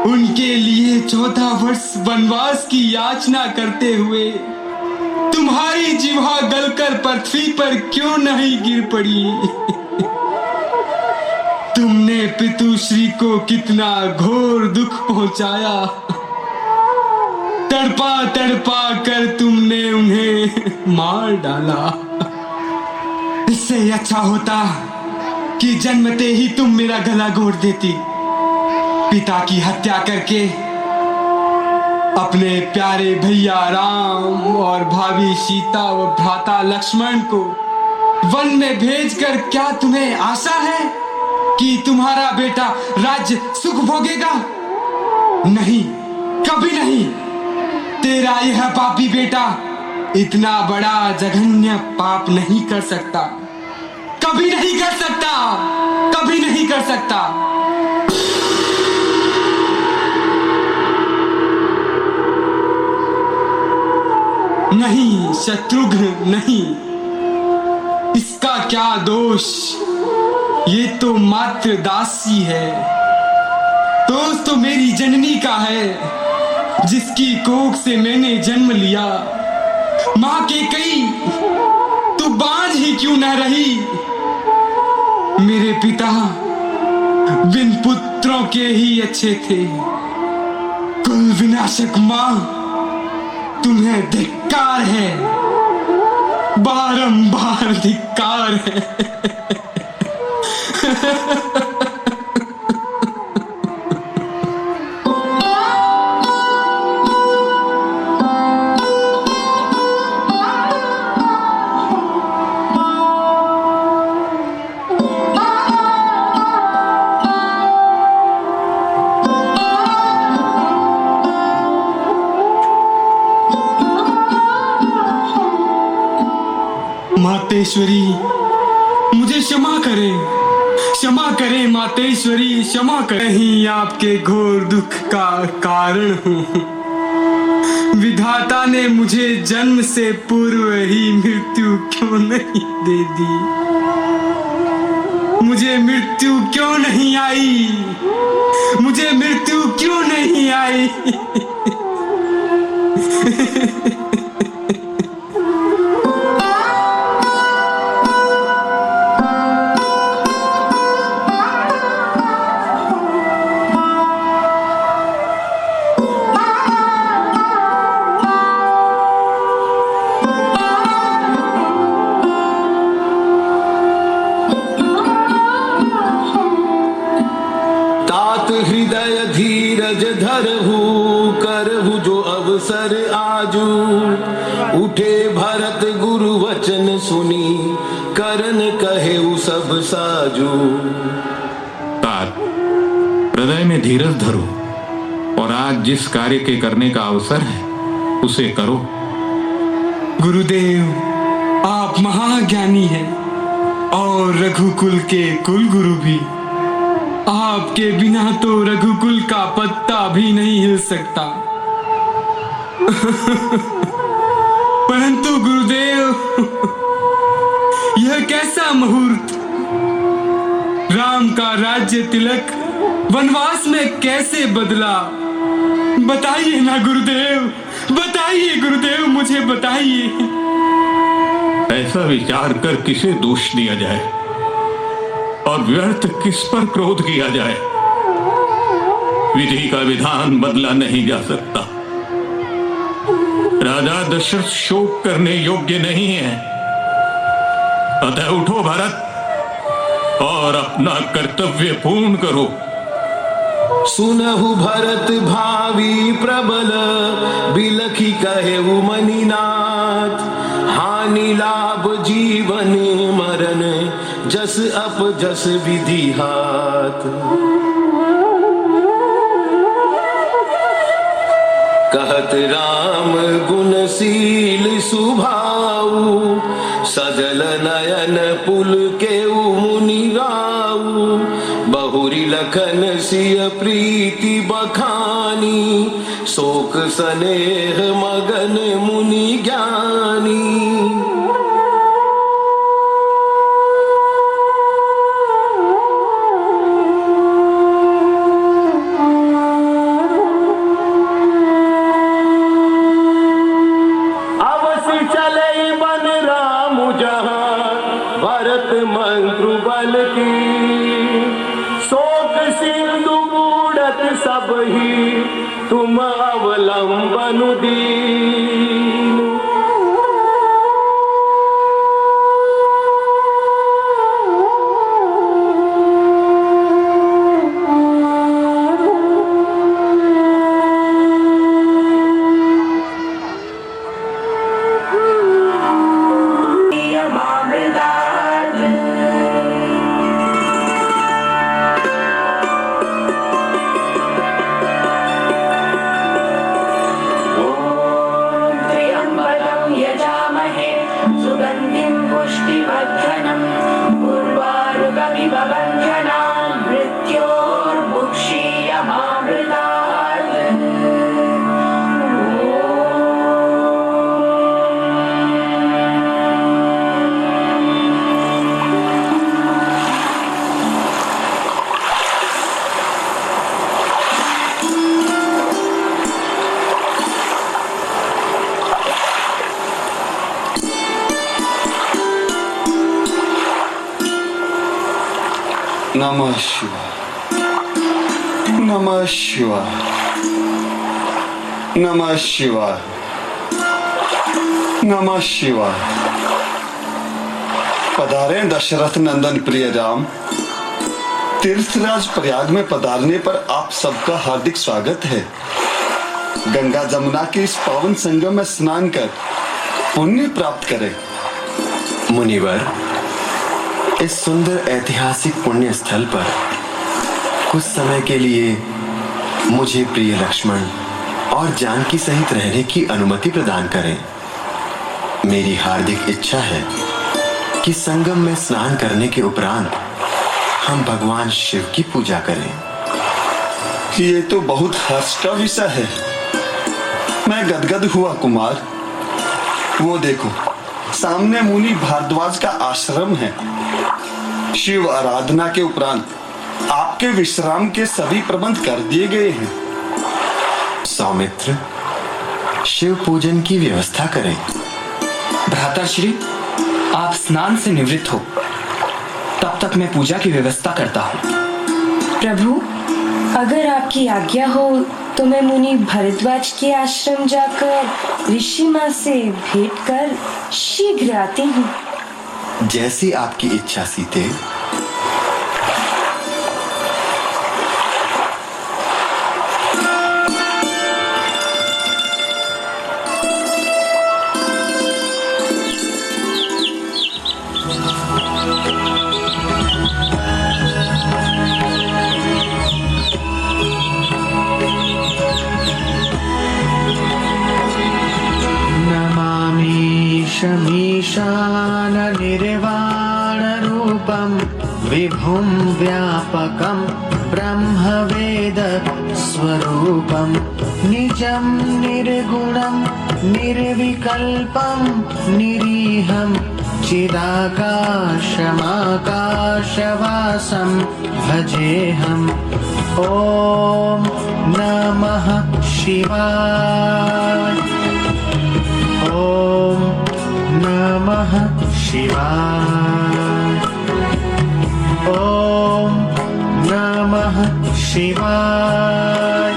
Speaker 9: उनके लिए 14 वर्ष वनवास की याचना करते हुए तुम्हारी जिह्वा गलकर पृथ्वी पर क्यों नहीं गिर पड़ी? तुमने पितुश्री को कितना घोर दुख पहुंचाया। तड़पा तड़पा कर तुमने उन्हें मार डाला। इससे अच्छा होता कि जन्मते ही तुम मेरा गला घोट देती। पिता की हत्या करके अपने प्यारे भैया राम और भाभी सीता व भ्राता लक्ष्मण को वन में भेजकर क्या तुम्हें आशा है कि तुम्हारा बेटा राज्य सुख भोगेगा? नहीं, कभी नहीं। तेरा यह पापी बेटा इतना बड़ा जघन्य पाप नहीं कर सकता, कभी नहीं कर सकता, कभी नहीं कर सकता। नहीं शत्रुघ्न, नहीं, इसका क्या दोष? ये तो मात्र दासी है। दोष तो मेरी जननी का है, जिसकी कोख से मैंने जन्म लिया। माँ के कई तू बांझ ही क्यों न रही? मेरे पिता बिन पुत्रों के ही अच्छे थे। कुल विनाशक माँ, तुम्हें धिक्कार है, बारंबार धिक्कार है। मातेश्वरी, मुझे क्षमा करें मातेश्वरी, क्षमा करें। ही आपके घोर दुख का कारण हूँ। विधाता ने मुझे जन्म से पूर्व ही मृत्यु क्यों नहीं दे दी? मुझे मृत्यु क्यों नहीं आई? मुझे मृत्यु क्यों नहीं आई?
Speaker 15: हृदय धीरज धरहु करहु जो अवसर आजू। उठे भरत गुरु वचन सुनी करन कहेउ सब साजू।
Speaker 14: तात, हृदय में धीरज धरो और आज जिस कार्य के करने का अवसर है उसे करो।
Speaker 9: गुरुदेव, आप महाज्ञानी हैं और रघुकुल के कुल गुरु भी। आपके बिना तो रघुकुल का पत्ता भी नहीं हिल सकता। परंतु गुरुदेव, यह कैसा मुहूर्त! राम का राज्य तिलक वनवास में कैसे बदला? बताइए ना गुरुदेव, बताइए गुरुदेव, मुझे बताइए।
Speaker 14: ऐसा विचार कर किसे दोष दिया जाए और व्यर्थ किस पर क्रोध किया जाए? विधि का विधान बदला नहीं जा सकता। राजा दशरथ शोक करने योग्य नहीं है। अतः उठो भरत और अपना कर्तव्य पूर्ण करो।
Speaker 15: सुनहु भरत भावी प्रबल बिलखी कहेउ मनीनाथ। हानि लाभ जीवन मरण जस अप जस विधि हाथ। कहत राम गुणशील सुभाऊ। सजल नयन पुल केउ मुनि गाऊ। बहुरी लखन सिय प्रीति बखानी। शोक स्नेह मगन मुनि ज्ञानी। सब ही तुम अवलंबन दीन।
Speaker 13: नमः शिवाय, नमः शिवाय, नमः शिवाय, नमः शिवाय। पधारे दशरथ नंदन प्रिय राम। तीर्थराज प्रयाग में पधारने पर आप सबका हार्दिक स्वागत है। गंगा जमुना के इस पावन संगम में स्नान कर पुण्य प्राप्त करें।
Speaker 6: मुनिवर, इस सुंदर ऐतिहासिक पुण्य स्थल पर कुछ समय के लिए मुझे प्रिय लक्ष्मण और जानकी सहित रहने की अनुमति प्रदान करें। मेरी हार्दिक इच्छा है कि संगम में स्नान करने के उपरांत हम भगवान शिव की पूजा करें।
Speaker 13: ये तो बहुत हर्ष का विषय है। मैं गदगद हुआ कुमार। वो देखो, सामने मुनि भारद्वाज का आश्रम है। शिव आराधना के उपरांत आपके विश्राम के सभी प्रबंध कर दिए गए हैं।
Speaker 6: सौमित्र, शिव पूजन की व्यवस्था करें।
Speaker 9: भ्राताश्री, आप स्नान से निवृत्त हो, तब तक मैं पूजा की व्यवस्था करता हूँ।
Speaker 8: प्रभु, अगर आपकी आज्ञा हो तो मैं मुनि भरद्वाज के आश्रम जाकर ऋषि माँ से भेंट कर शीघ्र आती हूँ।
Speaker 6: जैसी आपकी इच्छा सीते।
Speaker 11: शमीशान निर्वाणरूपं विभुं व्यापकं ब्रह्मवेद स्वरूपं निजं निर्गुणं निर्विकल्पं निरीहं चिदाकाशमाकाशवासं भजेऽहम्। ॐ नमः शिवाय। ॐ नमः शिवाय। ॐ नमः शिवाय।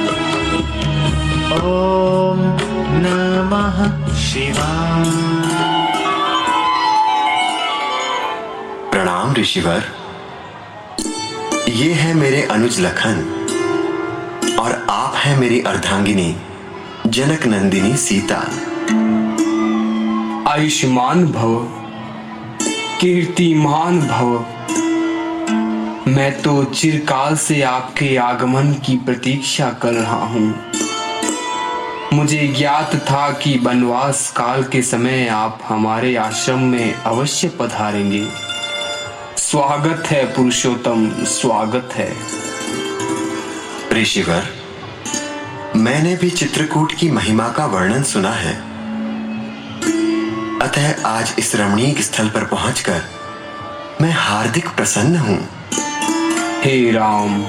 Speaker 11: ॐ नमः शिवाय।
Speaker 6: प्रणाम ऋषिवर। ये है मेरे अनुज लखन और आप हैं मेरी अर्धांगिनी जनक नंदिनी सीता।
Speaker 9: आयुष्मान भव, कीर्तिमान भव। मैं तो चिरकाल से आपके आगमन की प्रतीक्षा कर रहा हूँ। मुझे ज्ञात था कि वनवास काल के समय आप हमारे आश्रम में अवश्य पधारेंगे। स्वागत है पुरुषोत्तम, स्वागत है।
Speaker 6: ऋषिवर, मैंने भी चित्रकूट की महिमा का वर्णन सुना है, अतः आज इस रमणीक स्थल पर पहुंचकर मैं हार्दिक प्रसन्न हूं।
Speaker 9: हे राम,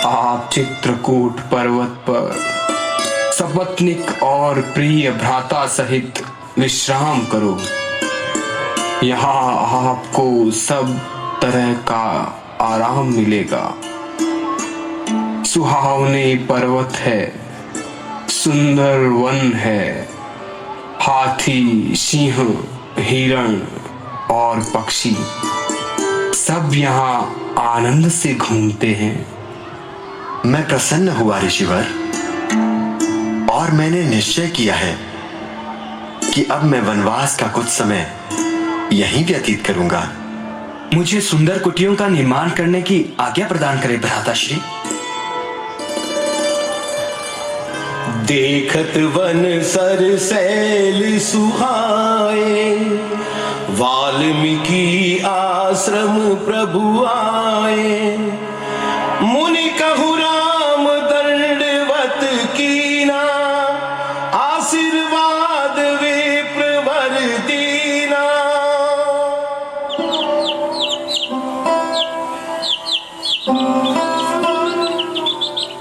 Speaker 9: आप चित्रकूट पर्वत पर सपत्निक और प्रिय भ्राता सहित विश्राम करो। यहाँ आपको सब तरह का आराम मिलेगा। सुहावने पर्वत है, सुंदर वन है, हाथी, सिंह, हिरण और पक्षी सब यहाँ आनंद से घूमते हैं।
Speaker 6: मैं प्रसन्न हुआ ऋषिवर, और मैंने निश्चय किया है कि अब मैं वनवास का कुछ समय यहीं व्यतीत करूंगा।
Speaker 9: मुझे सुंदर कुटियों का निर्माण करने की आज्ञा प्रदान करें भ्राताश्री।
Speaker 15: देखत वन सरसैल सुहाए, वाल्मीकि आश्रम प्रभु आए। मुनि कहु राम दंडवत कीना, आशीर्वाद विप्रवर दीना।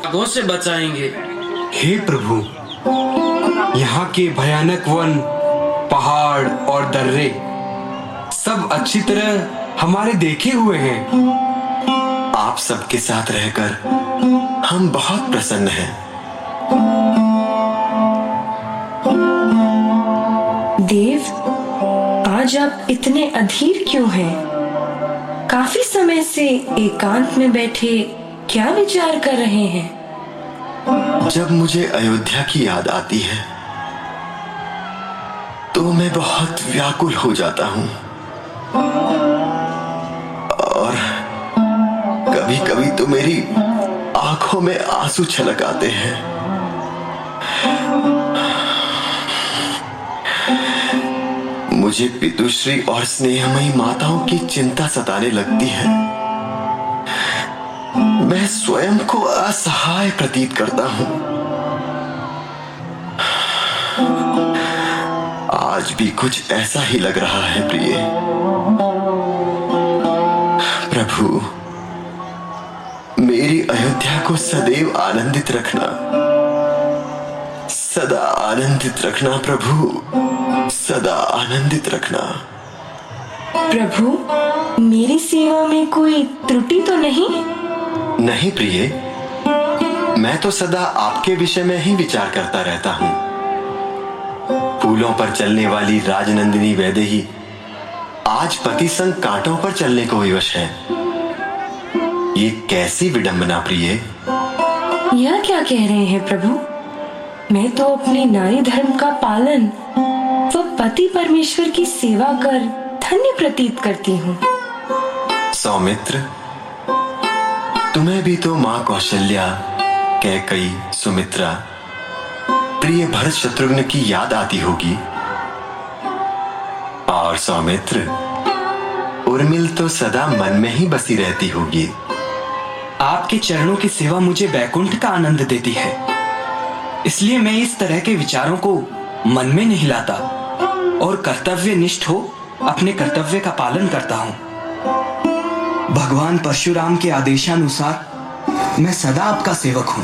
Speaker 9: आगों से बचाएंगे। हे प्रभु, यहाँ के भयानक वन, पहाड़ और दर्रे सब अच्छी तरह हमारे देखे हुए हैं।
Speaker 6: आप सबके साथ रहकर हम बहुत प्रसन्न हैं।
Speaker 8: देव, आज आप इतने अधीर क्यों हैं? काफी समय से एकांत में बैठे क्या विचार कर रहे हैं?
Speaker 6: जब मुझे अयोध्या की याद आती है तो मैं बहुत व्याकुल हो जाता हूं, और कभी कभी तो मेरी आंखों में आंसू छलक आते हैं। मुझे पितृश्री और स्नेहमयी माताओं की चिंता सताने लगती है। मैं स्वयं को असहाय प्रतीत करता हूं। आज भी कुछ ऐसा ही लग रहा है प्रिय। प्रभु, मेरी अयोध्या को सदैव आनंदित रखना, सदा आनंदित रखना प्रभु, सदा आनंदित रखना।
Speaker 8: प्रभु, मेरी सेवा में कोई त्रुटि तो नहीं?
Speaker 6: नहीं प्रिय, मैं तो सदा आपके विषय में ही विचार करता रहता हूं। फूलों पर चलने वाली राजनंदिनी वैदेही आज पति संग कांटों पर चलने को विवश है। ये कैसी विडंबना प्रिय।
Speaker 8: यह क्या कह रहे हैं प्रभु? मैं तो अपने नारी धर्म का पालन व पति परमेश्वर की सेवा कर धन्य प्रतीत करती हूँ।
Speaker 6: सौमित्र, तुम्हें भी तो माँ कौशल्या, कैकई, सुमित्रा, प्रिय भरत शत्रुघ्न की याद आती होगी। और सौमित्र, उर्मिल तो सदा मन में ही बसी रहती होगी।
Speaker 9: आपके चरणों की सेवा मुझे वैकुंठ का आनंद देती है, इसलिए मैं इस तरह के विचारों को मन में नहीं लाता और कर्तव्यनिष्ठ हो अपने कर्तव्य का पालन करता हूं। भगवान परशुराम के आदेशानुसार मैं सदा आपका सेवक हूं।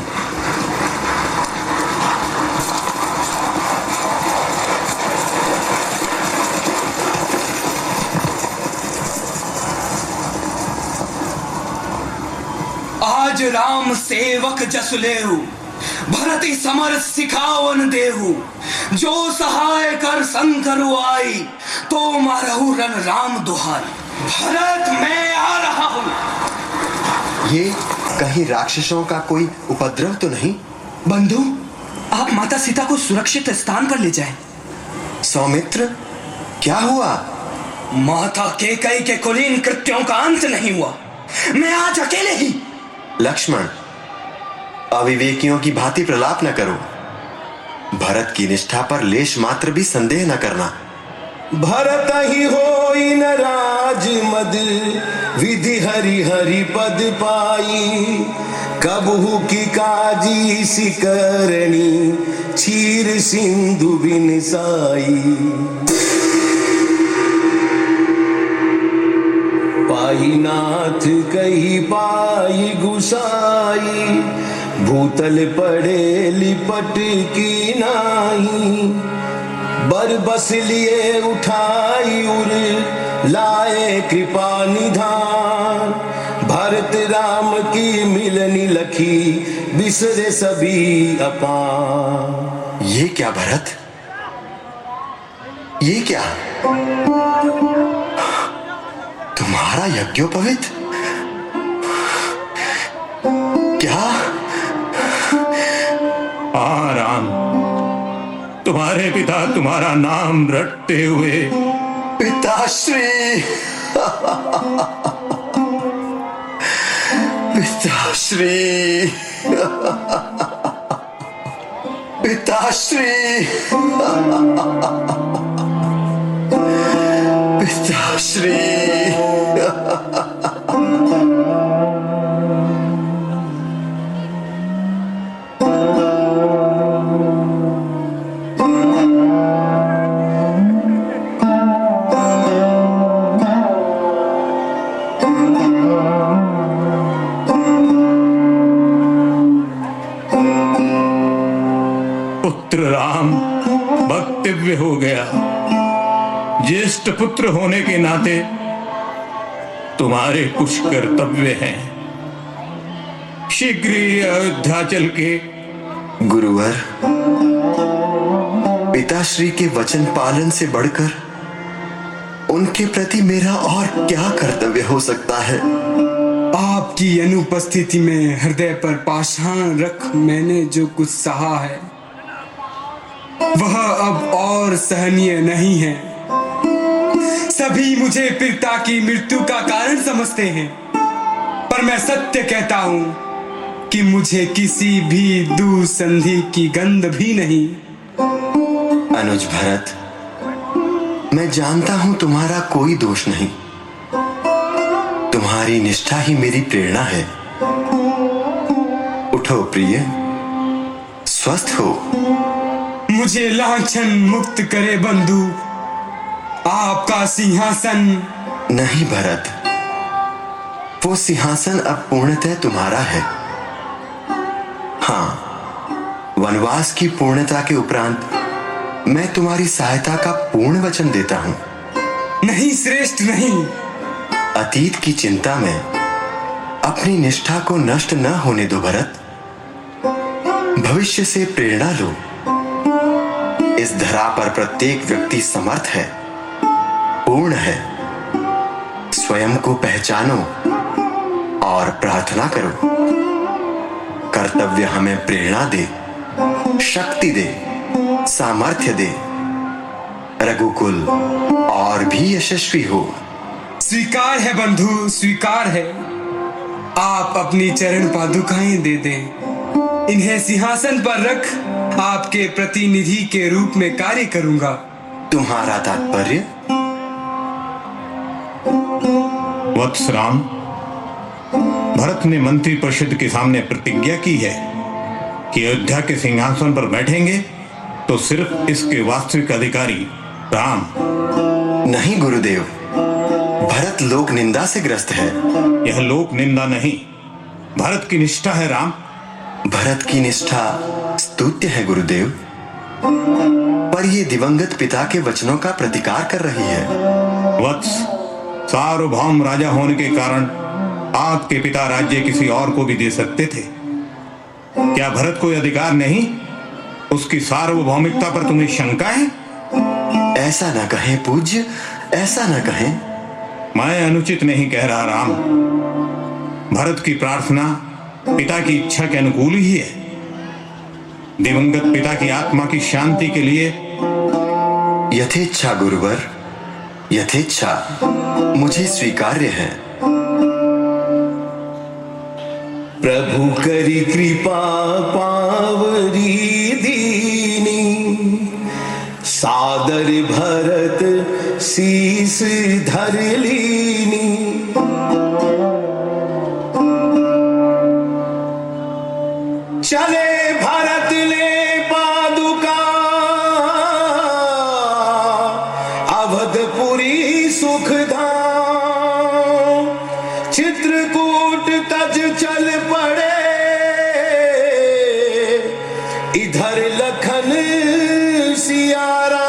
Speaker 9: आज राम सेवक जस लेहु, भरति समर सिखावन देहु। जो सहाय कर संकरु आई, तो मारहु रन राम दुहाई। भरत, मैं आ रहा हूं।
Speaker 6: ये कहीं राक्षसों का कोई उपद्रव तो नहीं?
Speaker 9: बंधु, आप माता सीता को सुरक्षित स्थान पर ले जाएं।
Speaker 6: सौमित्र, क्या हुआ?
Speaker 9: माता कैकेयी के कुलीन कृत्यों का अंत नहीं हुआ। मैं आज अकेले ही।
Speaker 6: लक्ष्मण, अविवेकियों की भांति प्रलाप न करो। भरत की निष्ठा पर लेश मात्र भी संदेह न करना।
Speaker 15: भरत ही होई न राज मद, विधि हरि हरि पद पाई। कबहु की काजी सिकरणी, क्षीर सिंधु बिन साई। पाई नाथ कही पाई गुसाई, भूतल पड़े लिपट की नाही। बर बस लिए उठाई उर, लाए कृपा निधान। भरत राम की मिलनी लखी, बिसरे सभी अपान।
Speaker 6: ये क्या भरत, ये क्या? तुम्हारा यज्ञोपवीत? क्या?
Speaker 14: राम, तुम्हारे पिता तुम्हारा नाम रटते हुए।
Speaker 6: पिताश्री, पिताश्री, पिताश्री, पिताश्री।
Speaker 14: पुत्र राम भक्तव्य हो गया। ज्येष्ठ पुत्र होने के नाते तुम्हारे कुछ कर्तव्य हैं। शीघ्र ही अयोध्या चल के।
Speaker 6: गुरुवर, पिताश्री के वचन पालन से बढ़कर उनके प्रति मेरा और क्या कर्तव्य हो सकता है?
Speaker 16: आपकी अनुपस्थिति में हृदय पर पाषाण रख मैंने जो कुछ सहा है, वह अब और सहनीय नहीं है। सभी मुझे पिता की मृत्यु का कारण समझते हैं, पर मैं सत्य कहता हूं कि मुझे किसी भी दुसंधि की गंध भी नहीं।
Speaker 6: अनुज भरत, मैं जानता हूं तुम्हारा कोई दोष नहीं। तुम्हारी निष्ठा ही मेरी प्रेरणा है। उठो प्रिय, स्वस्थ हो।
Speaker 16: मुझे लांछन मुक्त करे बंधु, आपका सिंहासन।
Speaker 6: नहीं भरत, वो सिंहासन अब पूर्णतः तुम्हारा है। हाँ, वनवास की पूर्णता के उपरांत मैं तुम्हारी सहायता का पूर्ण वचन देता हूं।
Speaker 16: नहीं श्रेष्ठ, नहीं।
Speaker 6: अतीत की चिंता में अपनी निष्ठा को नष्ट न होने दो भरत। भविष्य से प्रेरणा लो। इस धरा पर प्रत्येक व्यक्ति समर्थ है, पूर्ण है। स्वयं को पहचानो और प्रार्थना करो। कर्तव्य हमें प्रेरणा दे, शक्ति दे, सामर्थ्य दे। रघुकुल और भी यशस्वी हो।
Speaker 16: स्वीकार है बंधु, स्वीकार है। आप अपनी चरण पादुकाएं दे दें। इन्हें सिंहासन पर रख आपके प्रतिनिधि के रूप में कार्य करूंगा।
Speaker 6: तुम्हारा तात्पर्य?
Speaker 14: वत्स राम, भरत ने मंत्री परिषद के सामने प्रतिज्ञा की है कि अयोध्या के सिंहासन पर बैठेंगे तो सिर्फ इसके वास्तविक अधिकारी राम।
Speaker 6: नहीं गुरुदेव, भरत लोक निंदा से ग्रस्त है।
Speaker 14: यह लोक निंदा नहीं, भरत की निष्ठा है राम।
Speaker 6: भरत की निष्ठा स्तुत्य है गुरुदेव, पर ये दिवंगत पिता के वचनों का प्रतिकार कर रही है।
Speaker 14: वत्स, सार्वभौम राजा होने के कारण आपके पिता राज्य किसी और को भी दे सकते थे। क्या भरत को अधिकार नहीं? उसकी सार्वभौमिकता पर तुम्हें शंका है?
Speaker 6: ऐसा न कहें पूज्य, ऐसा न कहें।
Speaker 14: मैं अनुचित नहीं कह रहा राम। भरत की प्रार्थना पिता की इच्छा के अनुकूल ही है। दिवंगत पिता की आत्मा की शांति के लिए
Speaker 6: यथेच्छा गुरुवर, यथेच्छा मुझे स्वीकार्य है।
Speaker 15: प्रभु करी कृपा पावरी दीनी, सादर भरत शीस धर लीनी। चले भरत ले पादुका, अवधपुरी सुख धाम। चित्रकूट तज चल पड़े, इधर लखन सियारा।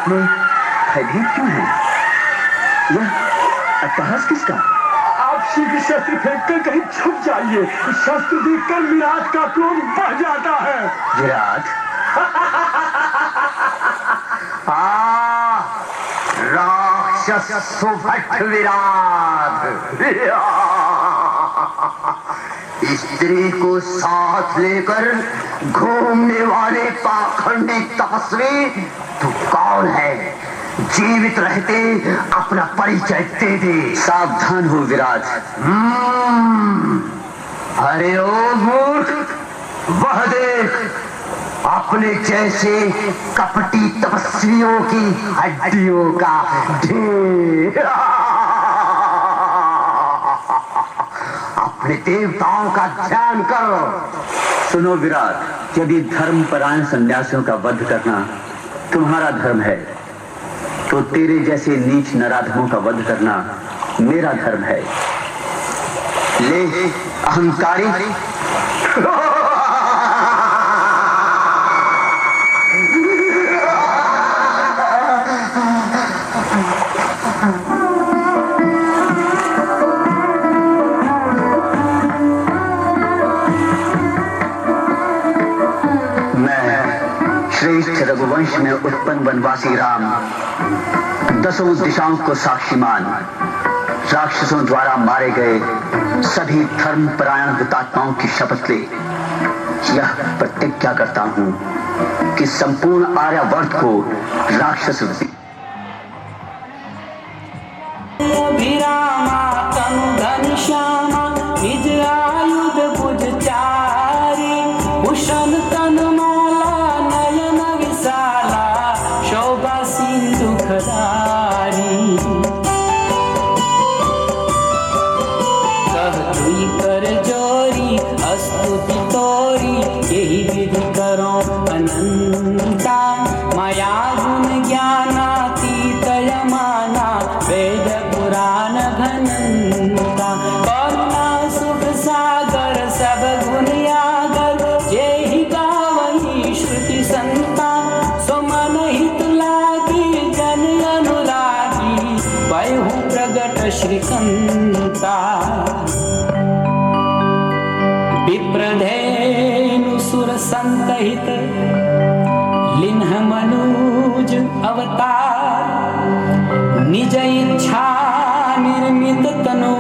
Speaker 17: मुख में भयभीत क्यों है? यह अट्टहास किसका?
Speaker 18: आप शीघ्र शस्त्र फेंक कर कहीं छुप जाइए। शस्त्र देखकर विराट का क्रोध बढ़ जाता है।
Speaker 17: विराट? राक्षस सुभट विराट, स्त्री को साथ लेकर घूमने वाले पाखंडी तपस्वी, तू कौन है? जीवित रहते अपना परिचय दे दे। सावधान हो विराट। अरे ओ मूर्ख, वह देख अपने जैसे कपटी तपस्वियों की हड्डियों का ढेर। अपने देवताओं का ध्यान करो। सुनो विराट, यदि धर्मपरायण सन्यासियों का वध करना तुम्हारा धर्म है, तो तेरे जैसे नीच नराधमों का वध करना मेरा धर्म है। ले अहंकारी। श्रेष्ठ रघुवंश में उत्पन्न वनवासी राम, दसों दिशाओं को साक्षी मान राक्षसों द्वारा मारे गए सभी धर्मपरायण हुतात्माओं की शपथ ले यह प्रतिज्ञा करता हूं कि संपूर्ण आर्यावर्त को राक्षस
Speaker 7: घनश्यामा निज आयुध भुज चारी, भूषण तन माला नयन विशाला, शोभा सिंधु खदारी। कह दुई कर जोरी स्तुति तोरी, यही विधि करो अनंता, माया गुण ज्ञानातीत यमाना, वेद पुराण घनंता। करुणा सुख सागर सब गुण यागर, जेहि गावहि श्रुति संता, सो मन हित लागी जन अनुरागी, भयहु प्रगट श्रीकंता। विप्रधेनु सुर संतहित, लिन्ह मनुज अवतार, निज इच्छा निर्मित तनु,